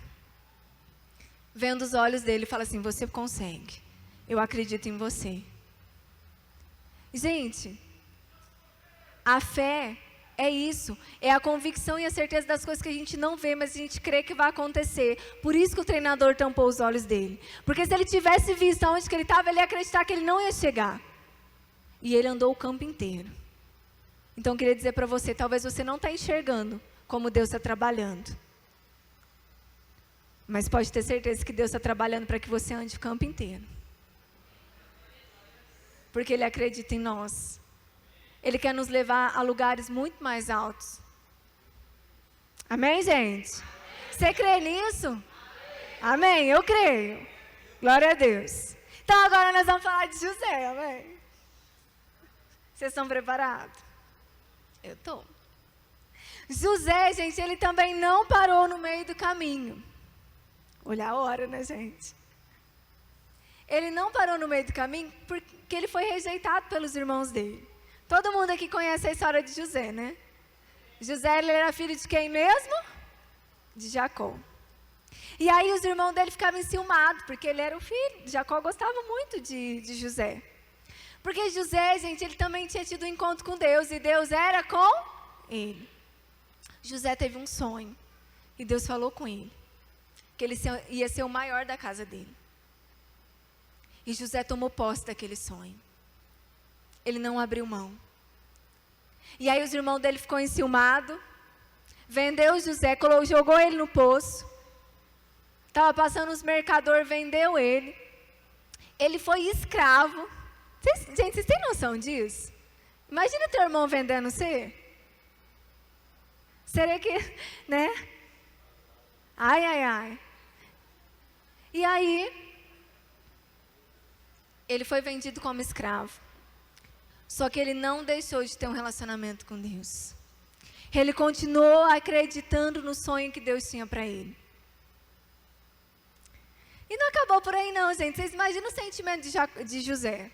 Vendo os olhos dele, fala assim, você consegue. Eu acredito em você. Gente, a fé é isso, é a convicção e a certeza das coisas que a gente não vê, mas a gente crê que vai acontecer. Por isso que o treinador tampou os olhos dele. Porque se ele tivesse visto onde que ele estava, ele ia acreditar que ele não ia chegar. E ele andou o campo inteiro. Então eu queria dizer para você, talvez você não está enxergando como Deus está trabalhando. Mas pode ter certeza que Deus está trabalhando para que você ande o campo inteiro. Porque Ele acredita em nós. Ele quer nos levar a lugares muito mais altos. Amém, gente? Você crê nisso? Amém, eu creio. Glória a Deus. Então agora nós vamos falar de José, amém? Vocês estão preparados? Eu estou. José, gente, ele também não parou no meio do caminho. Olha a hora, né, gente? Ele não parou no meio do caminho porque ele foi rejeitado pelos irmãos dele. Todo mundo aqui conhece a história de José, né? José, ele era filho de quem mesmo? De Jacó. E aí os irmãos dele ficavam enciumados, porque ele era o filho. Jacó gostava muito de José. Porque José, gente, ele também tinha tido um encontro com Deus, e Deus era com ele. José teve um sonho, e Deus falou com ele, que ele ia ser o maior da casa dele. E José tomou posse daquele sonho. Ele não abriu mão. E aí os irmãos dele ficou enciumado, vendeu José, jogou ele no poço. Estava passando os mercadores, vendeu ele. Ele foi escravo. Gente, vocês têm noção disso? Imagina teu irmão vendendo você. Seria que, né? Ai, ai, ai. E aí, ele foi vendido como escravo. Só que ele não deixou de ter um relacionamento com Deus. Ele continuou acreditando no sonho que Deus tinha para ele. E não acabou por aí não, gente. Vocês imaginam o sentimento de José.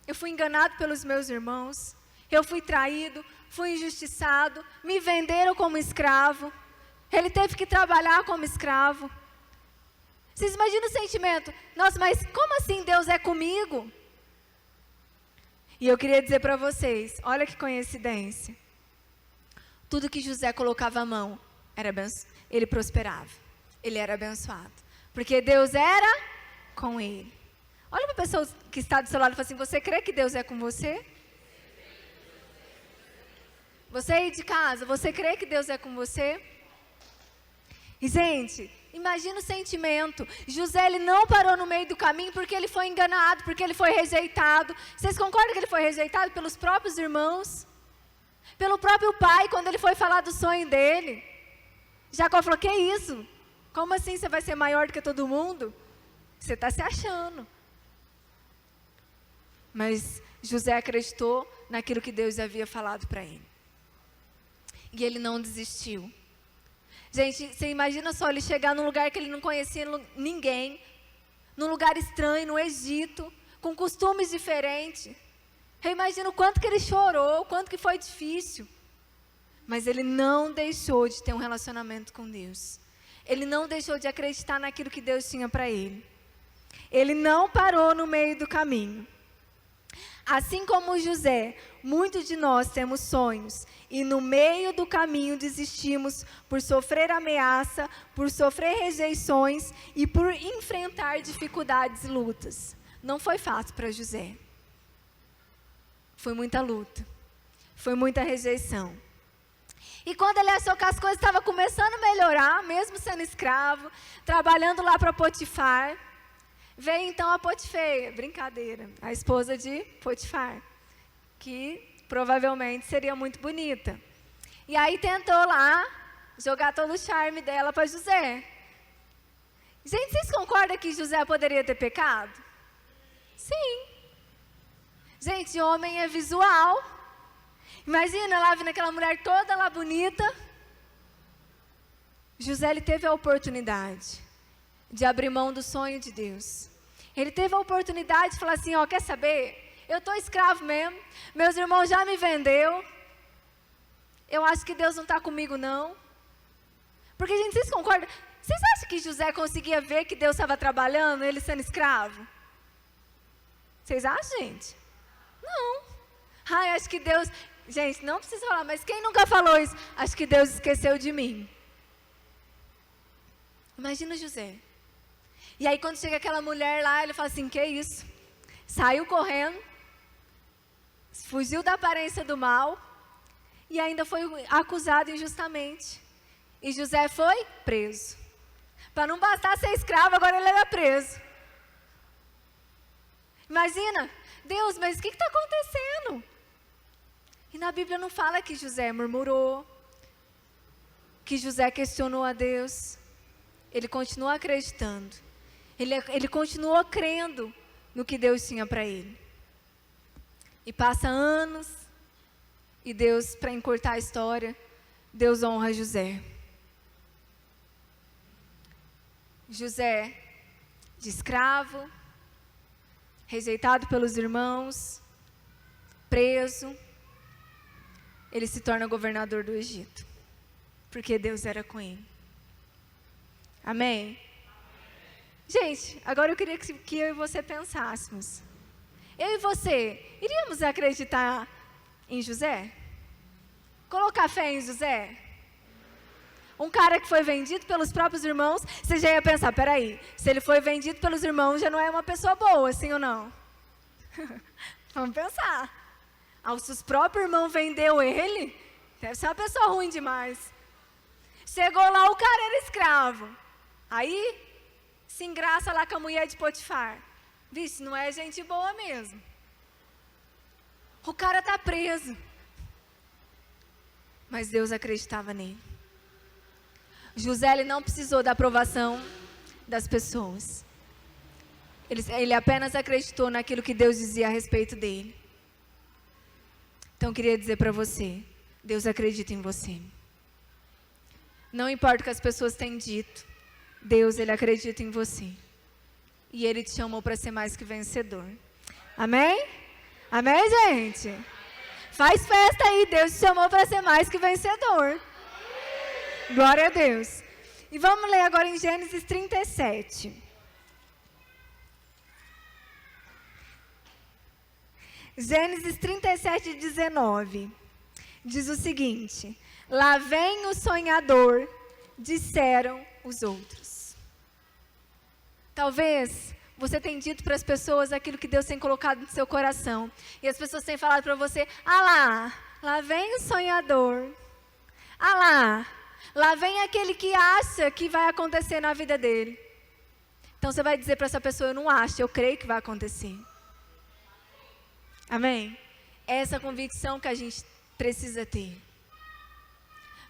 Eu fui enganado pelos meus irmãos. Eu fui traído, fui injustiçado. Me venderam como escravo. Ele teve que trabalhar como escravo. Vocês imaginam o sentimento? Nossa, mas como assim Deus é comigo? E eu queria dizer para vocês, olha que coincidência. tudo que José colocava a mão, ele prosperava. Ele era abençoado. Porque Deus era com ele. Olha para a pessoa que está do seu lado e fala assim, você crê que Deus é com você? Você aí de casa, você crê que Deus é com você? E, gente, imagina o sentimento. José, ele não parou no meio do caminho porque ele foi enganado, porque ele foi rejeitado. Vocês concordam que ele foi rejeitado pelos próprios irmãos? Pelo próprio pai, quando ele foi falar do sonho dele? Jacó falou, que isso? Como assim você vai ser maior do que todo mundo? Você está se achando. Mas José acreditou naquilo que Deus havia falado para ele. E ele não desistiu. Gente, você imagina só ele chegar num lugar que ele não conhecia ninguém, num lugar estranho, no Egito, com costumes diferentes. Eu imagino o quanto que ele chorou, o quanto que foi difícil. Mas ele não deixou de ter um relacionamento com Deus. Ele não deixou de acreditar naquilo que Deus tinha para ele. Ele não parou no meio do caminho. Assim como José, muitos de nós temos sonhos e no meio do caminho desistimos por sofrer ameaça, por sofrer rejeições e por enfrentar dificuldades e lutas. Não foi fácil para José. Foi muita luta, foi muita rejeição. E quando ele achou que as coisas estavam começando a melhorar, mesmo sendo escravo, trabalhando lá para Potifar, veio então a Potifeia, brincadeira, a esposa de Potifar, que provavelmente seria muito bonita. E aí tentou lá jogar todo o charme dela para José. Gente, vocês concordam que José poderia ter pecado? Sim. Gente, homem é visual. Imagina lá vendo aquela mulher toda lá bonita. José, ele teve a oportunidade de abrir mão do sonho de Deus. Ele teve a oportunidade de falar assim, ó, quer saber? Eu estou escravo mesmo, meus irmãos já me vendeu. Eu acho que Deus não está comigo não. Porque, gente, vocês concordam? Vocês acham que José conseguia ver que Deus estava trabalhando, ele sendo escravo? Vocês acham, gente? Não. Ai, acho que Deus... Gente, não precisa falar, mas quem nunca falou isso? Acho que Deus esqueceu de mim. Imagina José. E aí quando chega aquela mulher lá, ele fala assim, que isso? Saiu correndo, fugiu da aparência do mal e ainda foi acusado injustamente. E José foi preso. Para não bastar ser escravo, agora ele era preso. Imagina, Deus, mas o que está acontecendo? E na Bíblia não fala que José murmurou, que José questionou a Deus. Ele continuou acreditando. Ele continuou crendo no que Deus tinha para ele. E passa anos, e Deus, para encurtar a história, Deus honra José. José, de escravo, rejeitado pelos irmãos, preso, ele se torna governador do Egito, porque Deus era com ele. Amém? Gente, agora eu queria que eu e você pensássemos. Eu e você, iríamos acreditar em José? Colocar fé em José? Um cara que foi vendido pelos próprios irmãos, você já ia pensar, peraí, se ele foi vendido pelos irmãos, já não é uma pessoa boa, sim ou não? Vamos pensar. Se os próprios irmãos vendeu ele, deve ser uma pessoa ruim demais. Chegou lá, o cara era escravo. Aí, se engraça lá com a mulher de Potifar. Vixe, não é gente boa mesmo. O cara está preso. Mas Deus acreditava nele. José, ele não precisou da aprovação das pessoas. Ele apenas acreditou naquilo que Deus dizia a respeito dele. Então, eu queria dizer para você, Deus acredita em você. Não importa o que as pessoas têm dito, Deus, Ele acredita em você. E Ele te chamou para ser mais que vencedor. Amém? Amém, gente? Faz festa aí, Deus te chamou para ser mais que vencedor. Glória a Deus. E vamos ler agora em Gênesis 37. Gênesis 37, 19. Diz o seguinte: Lá vem o sonhador, disseram os outros. Talvez você tenha dito para as pessoas aquilo que Deus tem colocado no seu coração. E as pessoas têm falado para você, lá vem o sonhador. Lá vem aquele que acha que vai acontecer na vida dele. Então você vai dizer para essa pessoa, eu não acho, eu creio que vai acontecer. Amém? É essa convicção que a gente precisa ter.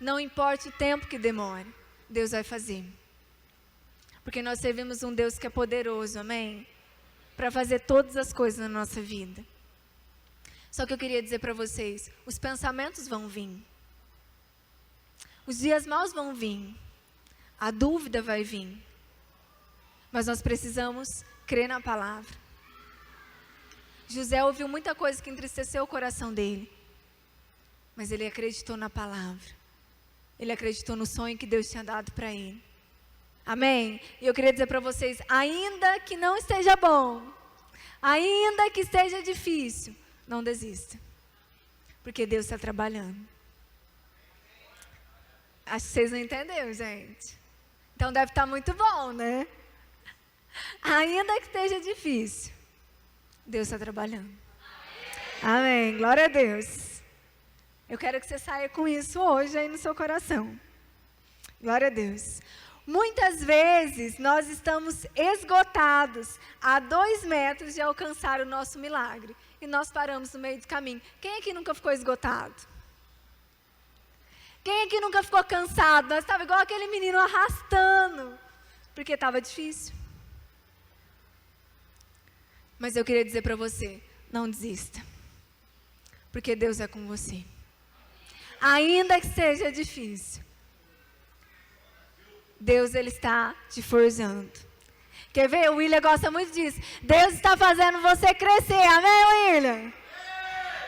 Não importa o tempo que demore, Deus vai fazer. Porque nós servimos um Deus que é poderoso, amém? Para fazer todas as coisas na nossa vida. Só que eu queria dizer para vocês, os pensamentos vão vir. Os dias maus vão vir. A dúvida vai vir. Mas nós precisamos crer na palavra. José ouviu muita coisa que entristeceu o coração dele. Mas ele acreditou na palavra. Ele acreditou no sonho que Deus tinha dado para ele. Amém? E eu queria dizer para vocês, ainda que não esteja bom, ainda que esteja difícil, não desista. Porque Deus está trabalhando. Acho que vocês não entenderam, gente. Então deve estar muito bom, né? Ainda que esteja difícil, Deus está trabalhando. Amém. Glória a Deus. Eu quero que você saia com isso hoje aí no seu coração. Glória a Deus. Muitas vezes nós estamos esgotados a 2 metros de alcançar o nosso milagre. E nós paramos no meio do caminho. Quem aqui nunca ficou esgotado? Quem aqui nunca ficou cansado? Nós estávamos igual aquele menino arrastando. Porque estava difícil. Mas eu queria dizer para você, não desista. Porque Deus é com você. Ainda que seja difícil. Deus, Ele está te forjando. Quer ver? O William gosta muito disso. Deus está fazendo você crescer. Amém, William?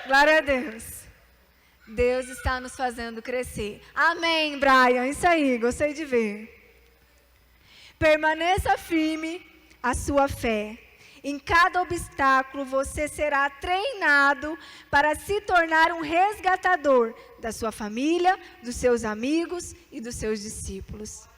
Glória a Deus. Deus está nos fazendo crescer. Amém, Brian. Isso aí, gostei de ver. Permaneça firme a sua fé. Em cada obstáculo você será treinado para se tornar um resgatador da sua família, dos seus amigos e dos seus discípulos.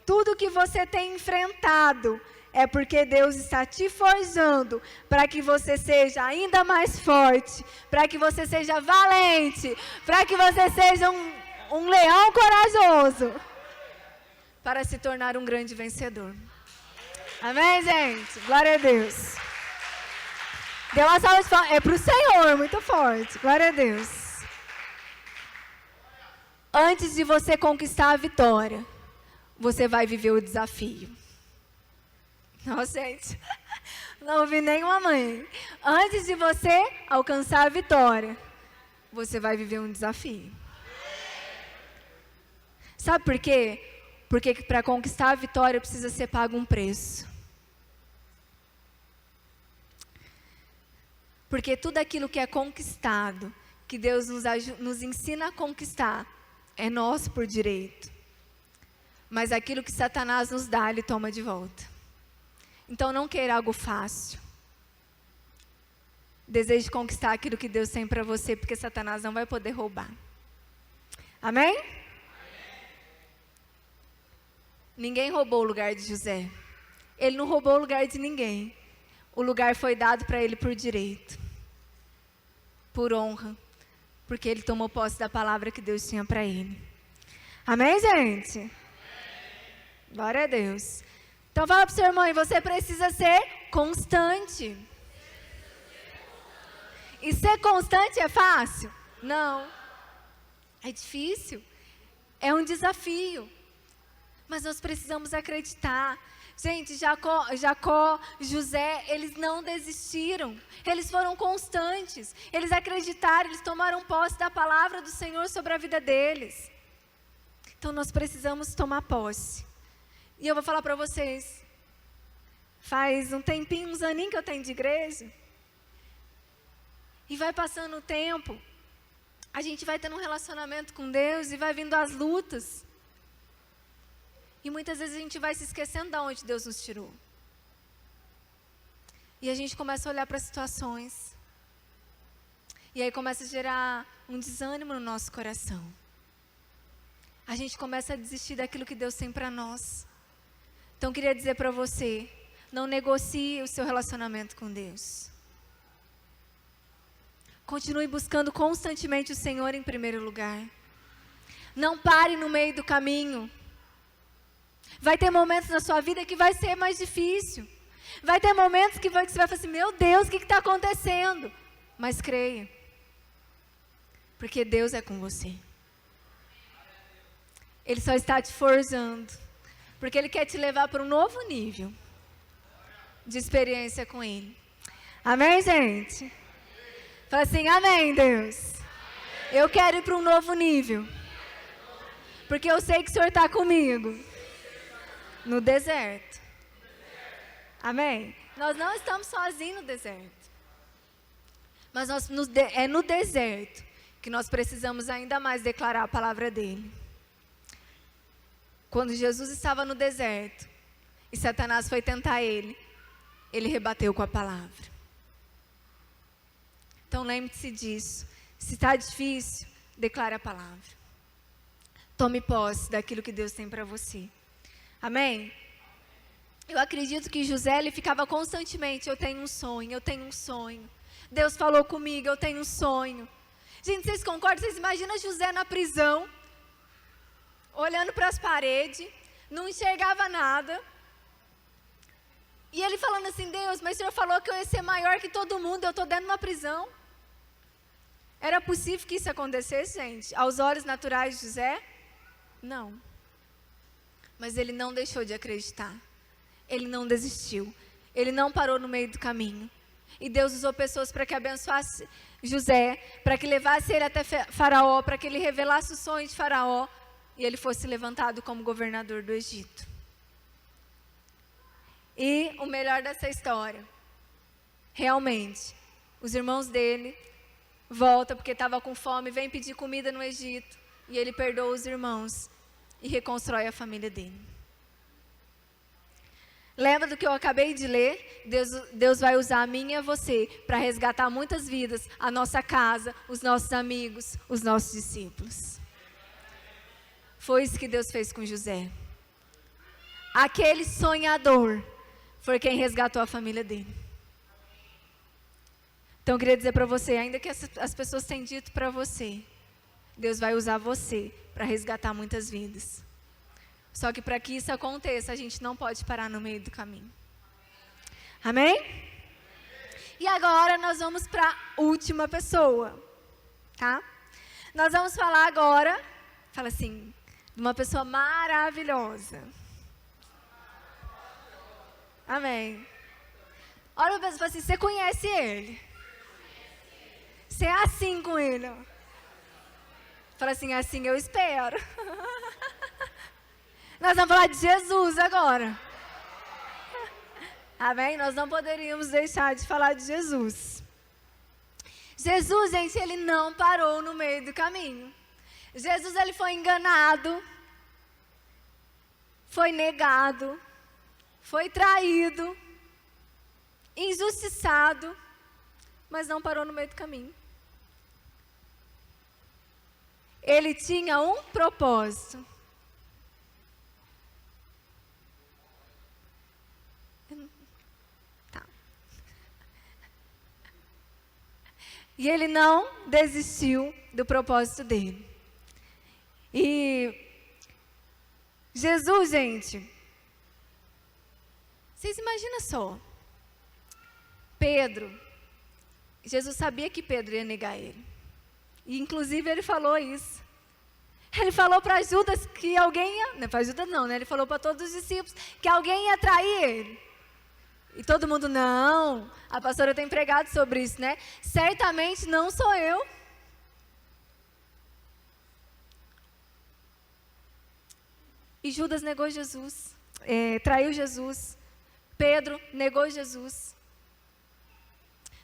Tudo que você tem enfrentado é porque Deus está te forjando para que você seja ainda mais forte, para que você seja valente, para que você seja um leão corajoso, para se tornar um grande vencedor. Amém, gente? Glória a Deus. Dê uma salva de palmas. É para o Senhor, muito forte. Glória a Deus. Antes de você conquistar a vitória, você vai viver o desafio. Nossa, gente. Não ouvi nenhuma mãe. Antes de você alcançar a vitória, você vai viver um desafio. Sabe por quê? Porque para conquistar a vitória precisa ser pago um preço. Porque tudo aquilo que é conquistado, que Deus nos ensina a conquistar, é nosso por direito. Mas aquilo que Satanás nos dá, ele toma de volta. Então não queira algo fácil. Deseje conquistar aquilo que Deus tem para você, porque Satanás não vai poder roubar. Amém? Ninguém roubou o lugar de José. Ele não roubou o lugar de ninguém. O lugar foi dado para ele por direito. Por honra. Porque ele tomou posse da palavra que Deus tinha para ele. Amém, gente? Glória a Deus. Então fala para o seu irmão, e você precisa ser constante. E ser constante é fácil? Não. É difícil. É um desafio. Mas nós precisamos acreditar. Gente, Jacó, José, eles não desistiram. Eles foram constantes. Eles acreditaram, eles tomaram posse da palavra do Senhor sobre a vida deles. Então nós precisamos tomar posse. E eu vou falar para vocês. Faz um tempinho, uns aninhos que eu tenho de igreja. E vai passando o tempo. A gente vai tendo um relacionamento com Deus e vai vindo as lutas. E muitas vezes a gente vai se esquecendo de onde Deus nos tirou. E a gente começa a olhar para situações. E aí começa a gerar um desânimo no nosso coração. a gente começa a desistir daquilo que Deus tem para nós. Então, eu queria dizer para você, não negocie o seu relacionamento com Deus. Continue buscando constantemente o Senhor em primeiro lugar. Não pare no meio do caminho. Vai ter momentos na sua vida que vai ser mais difícil. Vai ter momentos que você vai falar assim, meu Deus, o que está acontecendo? Mas creia. Porque Deus é com você. Ele só está te forçando. Porque Ele quer te levar para um novo nível de experiência com Ele. Amém, gente? Fala assim, amém, Deus. Eu quero ir para um novo nível. Porque eu sei que o Senhor está comigo. No deserto. Amém? Nós não estamos sozinhos no deserto. Mas é no deserto que nós precisamos ainda mais declarar a palavra dEle. Quando Jesus estava no deserto e Satanás foi tentar Ele, Ele rebateu com a palavra. Então lembre-se disso. Se está difícil, declare a palavra. Tome posse daquilo que Deus tem para você. Amém? Eu acredito que José, ele ficava constantemente, eu tenho um sonho, eu tenho um sonho. Deus falou comigo, eu tenho um sonho. Gente, vocês concordam? Vocês imaginam José na prisão, olhando para as paredes, não enxergava nada. E ele falando assim, Deus, mas o Senhor falou que eu ia ser maior que todo mundo, eu estou dentro de uma prisão. Era possível que isso acontecesse, gente? Aos olhos naturais de José? Não. Mas ele não deixou de acreditar. Ele não desistiu. Ele não parou no meio do caminho. E Deus usou pessoas para que abençoasse José, para que levasse ele até Faraó, para que ele revelasse o sonho de Faraó e ele fosse levantado como governador do Egito. E o melhor dessa história, realmente, os irmãos dele voltam porque estava com fome, vêm pedir comida no Egito e ele perdoa os irmãos e reconstrói a família dele. Lembra do que eu acabei de ler? Deus vai usar a mim e a você para resgatar muitas vidas, a nossa casa, os nossos amigos, os nossos discípulos. Foi isso que Deus fez com José. Aquele sonhador foi quem resgatou a família dele. Então eu queria dizer para você, ainda que as pessoas tenham dito para você, Deus vai usar você para resgatar muitas vidas. Só que para que isso aconteça, a gente não pode parar no meio do caminho. Amém? E agora nós vamos para a última pessoa, tá? Nós vamos falar agora, fala assim, de uma pessoa maravilhosa. Amém. Olha para você, assim, você conhece ele? Você é assim com ele? Ó. Fala assim, assim eu espero. Nós vamos falar de Jesus agora. Amém? Nós não poderíamos deixar de falar de Jesus. Jesus, gente, ele não parou no meio do caminho. Jesus, ele foi enganado, foi negado, foi traído, injustiçado, mas não parou no meio do caminho. Ele tinha um propósito. Tá. E ele não desistiu do propósito dele. E Jesus, gente, vocês imaginam só, Pedro, Jesus sabia que Pedro ia negar ele. E inclusive ele falou isso. Ele falou para Judas que alguém ia, não para Judas não, né? Ele falou para todos os discípulos que alguém ia trair ele. E todo mundo, não, a pastora tem pregado sobre isso, né? Certamente não sou eu. E Judas negou Jesus, traiu Jesus. Pedro negou Jesus.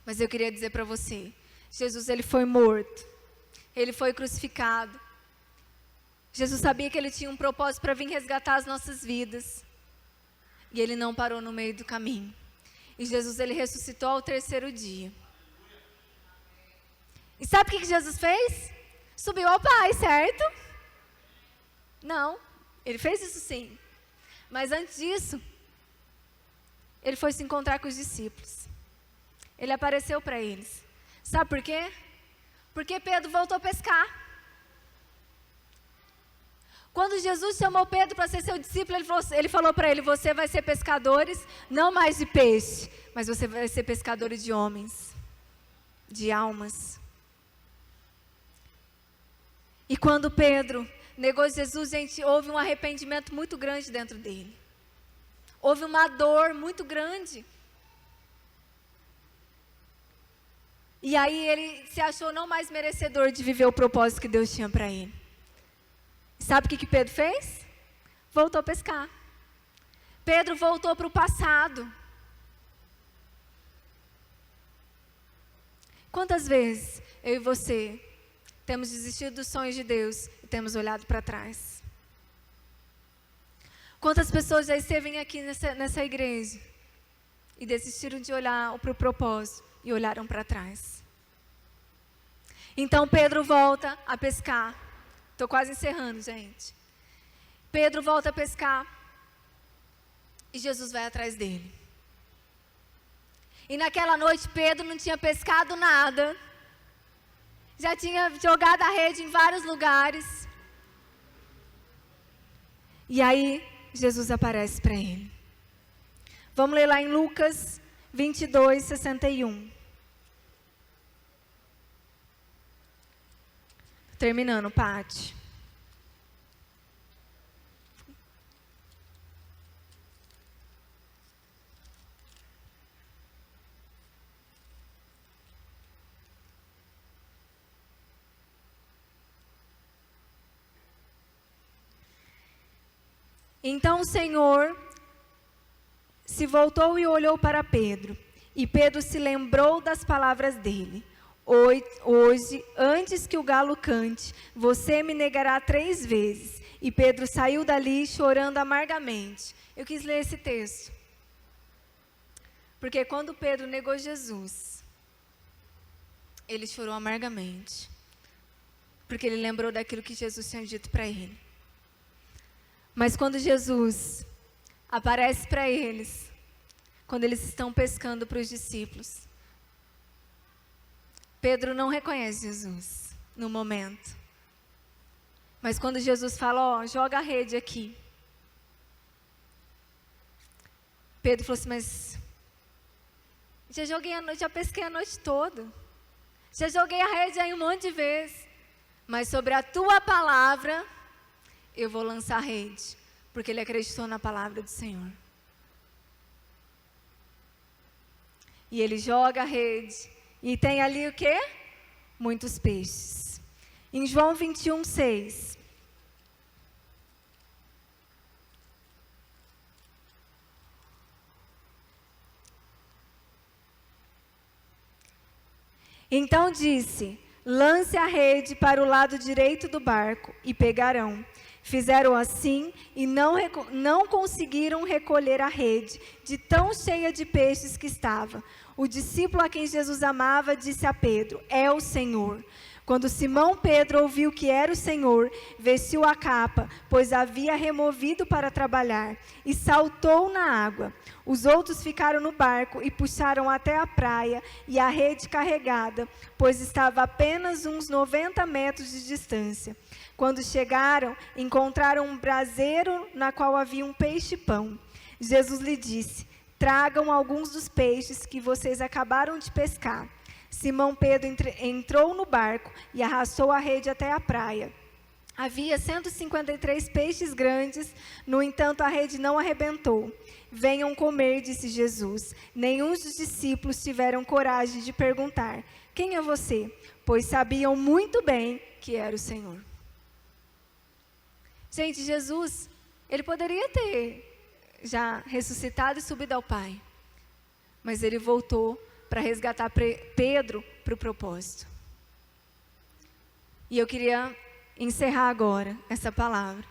Mas eu queria dizer para você, Jesus, ele foi morto. Ele foi crucificado. Jesus sabia que ele tinha um propósito para vir resgatar as nossas vidas. E ele não parou no meio do caminho. E Jesus, ele ressuscitou ao 3º dia. E sabe o que Jesus fez? Subiu ao Pai, certo? Não, ele fez isso sim. Mas antes disso, ele foi se encontrar com os discípulos. Ele apareceu para eles. Sabe por quê? Porque Pedro voltou a pescar. Quando Jesus chamou Pedro para ser seu discípulo, ele falou para ele: você vai ser pescadores, não mais de peixe, mas você vai ser pescadores de homens, de almas. E quando Pedro negou Jesus, gente, houve um arrependimento muito grande dentro dele. Houve uma dor muito grande. E aí ele se achou não mais merecedor de viver o propósito que Deus tinha para ele. Sabe o que Pedro fez? Voltou a pescar. Pedro voltou para o passado. Quantas vezes eu e você temos desistido dos sonhos de Deus e temos olhado para trás? Quantas pessoas já esteve aqui nessa igreja e desistiram de olhar para o propósito e olharam para trás? Então Pedro volta a pescar. Estou quase encerrando, gente. Pedro volta a pescar e Jesus vai atrás dele. E naquela noite Pedro não tinha pescado nada. Já tinha jogado a rede em vários lugares. E aí Jesus aparece para ele. Vamos ler lá em Lucas 22, 61. Terminando, Pati. Então o Senhor se voltou e olhou para Pedro. E Pedro se lembrou das palavras dele. Hoje, antes que o galo cante, você me negará 3 vezes. E Pedro saiu dali chorando amargamente. Eu quis ler esse texto. Porque quando Pedro negou Jesus, ele chorou amargamente. Porque ele lembrou daquilo que Jesus tinha dito para ele. Mas quando Jesus aparece para eles, quando eles estão pescando para os discípulos, Pedro não reconhece Jesus no momento. Mas quando Jesus fala, joga a rede aqui. Pedro falou assim, mas já pesquei a noite toda. Já joguei a rede aí um monte de vezes. Mas sobre a tua palavra, eu vou lançar a rede. Porque ele acreditou na palavra do Senhor. E ele joga a rede. E tem ali o quê? Muitos peixes. Em João 21, 6. Então disse, lance a rede para o lado direito do barco e pegarão. Fizeram assim e não conseguiram recolher a rede, de tão cheia de peixes que estava. O discípulo a quem Jesus amava disse a Pedro, é o Senhor. Quando Simão Pedro ouviu que era o Senhor, vestiu a capa, pois havia removido para trabalhar, e saltou na água. Os outros ficaram no barco e puxaram até a praia, e a rede carregada, pois estava a apenas uns 90 metros de distância. Quando chegaram, encontraram um braseiro na qual havia um peixe-pão. Jesus lhe disse, tragam alguns dos peixes que vocês acabaram de pescar. Simão Pedro entrou no barco e arrastou a rede até a praia. Havia 153 peixes grandes, no entanto a rede não arrebentou. Venham comer, disse Jesus. Nenhum dos discípulos tiveram coragem de perguntar, quem é você? Pois sabiam muito bem que era o Senhor. Gente, Jesus, ele poderia ter já ressuscitado e subido ao Pai. Mas ele voltou para resgatar Pedro para o propósito. E eu queria encerrar agora essa palavra.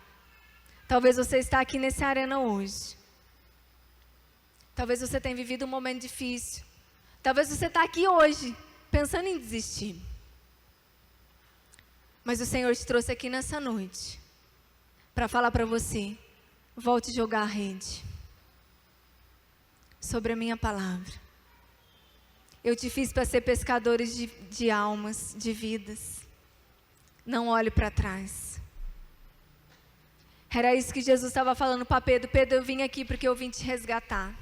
Talvez você está aqui nessa arena hoje. Talvez você tenha vivido um momento difícil. Talvez você está aqui hoje pensando em desistir. Mas o Senhor te trouxe aqui nessa noite para falar para você: volte a jogar a rede sobre a minha palavra. Eu te fiz para ser pescadores de almas, de vidas. Não olhe para trás. Era isso que Jesus estava falando para Pedro. Pedro, eu vim aqui porque eu vim te resgatar.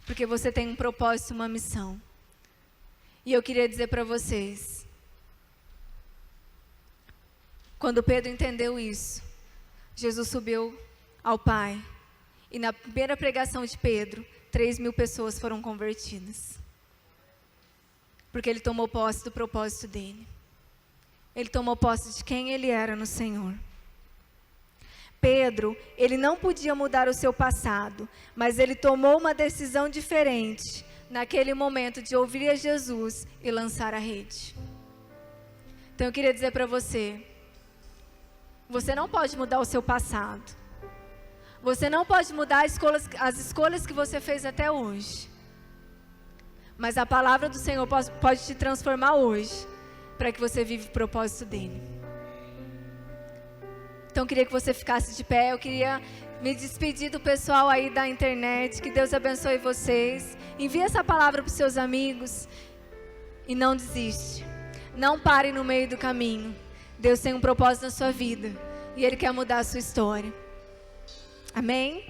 Porque você tem um propósito, uma missão. E eu queria dizer para vocês, quando Pedro entendeu isso, Jesus subiu ao Pai. E na primeira pregação de Pedro, 3.000 pessoas foram convertidas. Porque ele tomou posse do propósito dele. Ele tomou posse de quem ele era no Senhor. Pedro, ele não podia mudar o seu passado, mas ele tomou uma decisão diferente naquele momento de ouvir a Jesus e lançar a rede. Então eu queria dizer para você, você não pode mudar o seu passado. Você não pode mudar as escolhas que você fez até hoje. Mas a palavra do Senhor pode te transformar hoje, para que você viva o propósito dele. Então eu queria que você ficasse de pé. Eu queria me despedir do pessoal aí da internet. Que Deus abençoe vocês. Envie essa palavra para os seus amigos. E não desiste. Não pare no meio do caminho. Deus tem um propósito na sua vida. E Ele quer mudar a sua história. Amém?